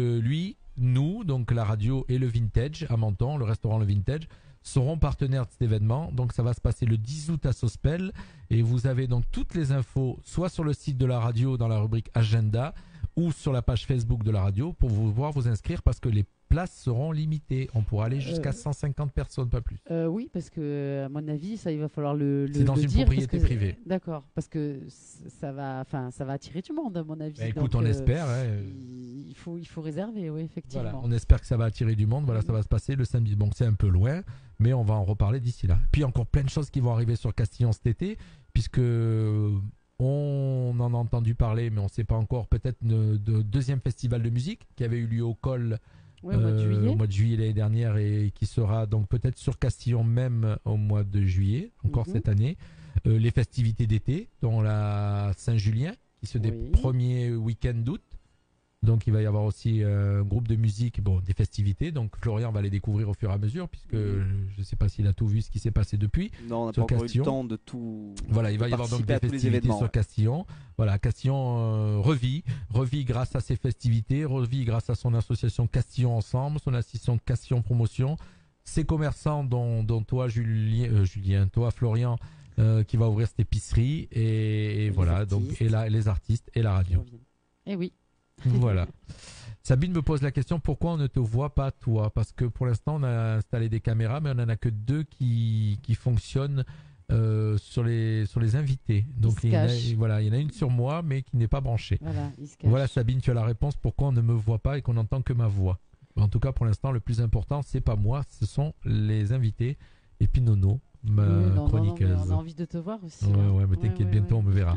nous, donc la radio et le Vintage à Menton, le restaurant Le Vintage, seront partenaires de cet événement. Donc ça va se passer le 10 août à Sospel et vous avez donc toutes les infos soit sur le site de la radio dans la rubrique agenda ou sur la page Facebook de la radio pour pouvoir vous inscrire parce que les places seront limitées. On pourra aller jusqu'à 150 personnes, pas plus. Oui, parce que à mon avis, ça il va falloir le c'est dans une propriété privée. D'accord, parce que ça va attirer du monde à mon avis. Écoute, on espère. Il faut réserver, oui, effectivement. Voilà, on espère que ça va attirer du monde. Voilà, ça va se passer le samedi. Bon, c'est un peu loin, mais on va en reparler d'ici là. Puis encore plein de choses qui vont arriver sur Castillon cet été, puisque on en a entendu parler, mais on ne sait pas encore. Peut-être de deuxième festival de musique qui avait eu lieu au Col. Oui, au mois de juillet l'année dernière et qui sera donc peut-être sur Castillon même au mois de juillet, encore cette année. Les festivités d'été, dont la Saint-Julien, qui se des premiers week-ends d'août. Donc il va y avoir aussi un groupe de musique, des festivités. Donc Florian va les découvrir au fur et à mesure, puisque je ne sais pas s'il a tout vu ce qui s'est passé depuis. Non, on n'a pas encore eu le temps de tout. Voilà, il va y avoir donc des festivités sur Castillon. Voilà, Castillon revit grâce à ses festivités, revit grâce à son association Castillon Ensemble, son association Castillon Promotion, ses commerçants dont toi Julien, toi Florian, qui va ouvrir cette épicerie et voilà, artistes. Donc et là les artistes et la radio. Et oui. Voilà. Sabine me pose la question, pourquoi on ne te voit pas toi? Parce que pour l'instant on a installé des caméras, mais on n'en a que 2 qui fonctionnent sur les invités. Donc il y en a une sur moi, mais qui n'est pas branchée. Voilà Sabine, tu as la réponse, pourquoi on ne me voit pas et qu'on n'entend que ma voix. En tout cas pour l'instant le plus important c'est pas moi, ce sont les invités et puis Nono, chroniqueuse. On a envie de te voir aussi. Ouais, mais t'inquiète, bientôt on me verra.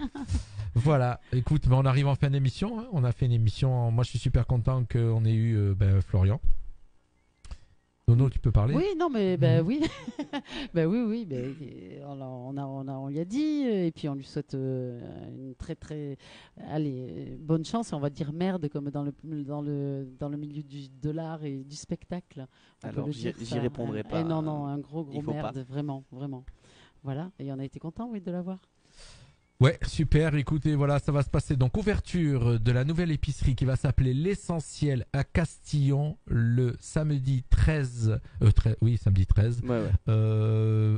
Voilà, écoute, on arrive en fin d'émission. Hein. On a fait une émission. Moi, je suis super content qu'on ait eu Florian. Nono, tu peux parler? Oui, non, mais oui, oui. On lui a dit, et puis on lui souhaite une très très, bonne chance. On va dire merde comme dans le milieu de l'art et du spectacle. Alors, j'y répondrai pas. Et non, un gros merde, vraiment. Voilà, et on a été content, oui, de l'avoir. Ouais, super. Écoutez, voilà, ça va se passer. Donc, ouverture de la nouvelle épicerie qui va s'appeler L'Essentiel à Castillon le samedi 13. Samedi 13.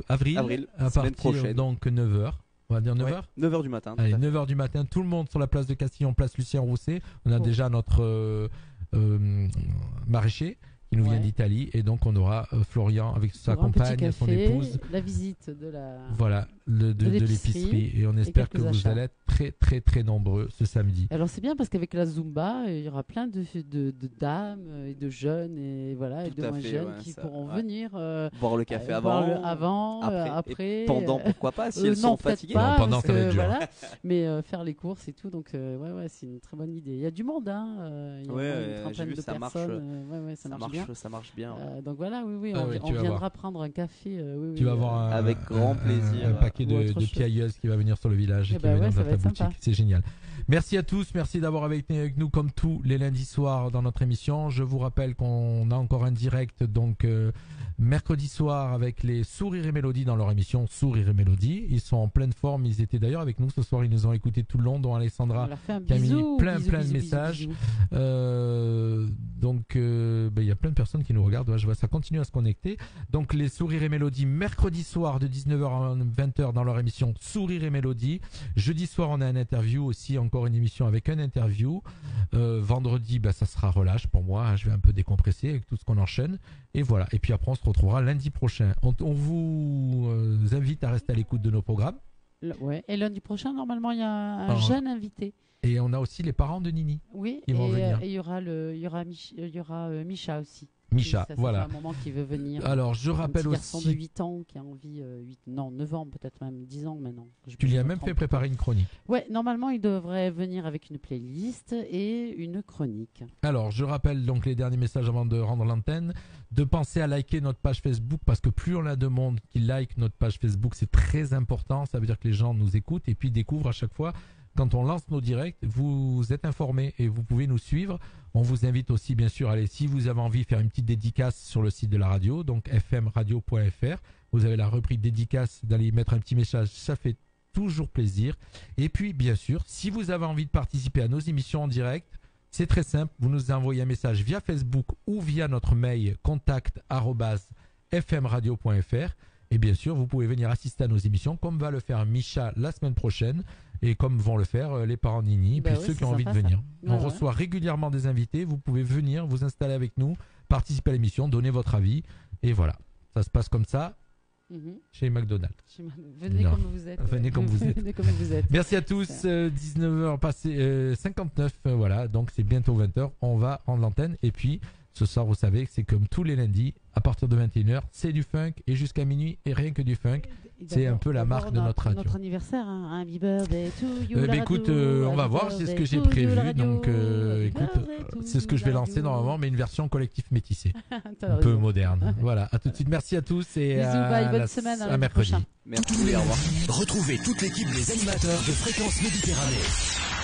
Avril. À partir prochaine. Donc 9h. On va dire 9h 9h du matin. Allez, 9h du matin. Tout le monde sur la place de Castillon, place Lucien Rousset. On a déjà notre maraîcher qui nous vient d'Italie, et donc on aura Florian avec sa compagne et son épouse. La visite de la de l'épicerie, et on espère que vous allez être très très très nombreux ce samedi. Alors c'est bien parce qu'avec la Zumba, il y aura plein de dames et de jeunes et de moins jeunes qui pourront venir boire le café avant, après, pendant, pourquoi pas si elles sont fatiguées. Pas, pendant ça va être dur. Mais faire les courses et tout, donc c'est une très bonne idée. Il y a du monde, il y a une trentaine de personnes. Ça marche bien. Ça marche bien. Donc voilà, on viendra prendre un café. Tu vas avoir avec grand plaisir un paquet de piailleuses qui va venir sur le village et qui va venir dans ta boutique. C'est génial. Merci à tous, merci d'avoir été avec nous comme tous les lundis soirs dans notre émission. Je vous rappelle qu'on a encore un direct donc mercredi soir avec les Sourires et Mélodies dans leur émission Sourires et Mélodies. Ils sont en pleine forme, ils étaient d'ailleurs avec nous ce soir, ils nous ont écouté tout le long, dont Alessandra qui a mis plein de messages. Donc il y a plein de personnes qui nous regardent. Ouais, je vois ça continue à se connecter. Donc les Sourires et Mélodies mercredi soir de 19h à 20h dans leur émission Sourires et Mélodies. Jeudi soir on a une interview aussi, encore une émission avec un interview. Vendredi ça sera relâche pour moi. Je vais un peu décompresser avec tout ce qu'on enchaîne. Et voilà. Et puis après on se retrouvera lundi prochain. On vous invite à rester à l'écoute de nos programmes. Ouais. Et lundi prochain normalement il y a un jeune invité. Et on a aussi les parents de Nini. Oui, qui vont venir. Et il y aura Micha aussi. Micha, ça, voilà. C'est un moment qui veut venir. Alors, je rappelle un petit garçon aussi. de 8 ans qui a envie, 9 ans, peut-être même 10 ans maintenant. Tu lui as même fait préparer une chronique. Ouais, normalement, il devrait venir avec une playlist et une chronique. Alors, je rappelle donc les derniers messages avant de rendre l'antenne. De penser à liker notre page Facebook parce que plus on a de monde qui like notre page Facebook, c'est très important. Ça veut dire que les gens nous écoutent et puis découvrent à chaque fois. Quand on lance nos directs, vous êtes informés et vous pouvez nous suivre. On vous invite aussi, bien sûr, allez, si vous avez envie de faire une petite dédicace sur le site de la radio, donc fmradio.fr, vous avez la rubrique dédicace, d'aller y mettre un petit message, ça fait toujours plaisir. Et puis, bien sûr, si vous avez envie de participer à nos émissions en direct, c'est très simple, vous nous envoyez un message via Facebook ou via notre mail contact@fmradio.fr. Et bien sûr, vous pouvez venir assister à nos émissions, comme va le faire Micha la semaine prochaine. Et comme vont le faire les parents de Nini, puis ceux qui ont envie de venir. On reçoit régulièrement des invités, vous pouvez venir, vous installer avec nous, participer à l'émission, donner votre avis, et voilà. Ça se passe comme ça chez McDonald's. Venez comme vous êtes. Venez comme vous êtes. Venez comme vous êtes. Merci à tous, 19h passé 59, voilà, donc c'est bientôt 20h, on va rendre l'antenne, et puis ce soir vous savez que c'est comme tous les lundis, à partir de 21h, c'est du funk, et jusqu'à minuit, et rien que du funk. C'est un peu la marque de notre radio. Notre anniversaire, hein. Happy birthday to you. Écoute, on va voir, c'est ce que j'ai prévu. Donc, écoute, c'est ce que je vais lancer normalement, mais une version collectif métissée, un peu moderne. Voilà, à tout de suite. Merci à tous et bisous, bye, bonne semaine, à mercredi. Merci, au revoir. Retrouvez toute l'équipe des animateurs de Fréquence Méditerranée.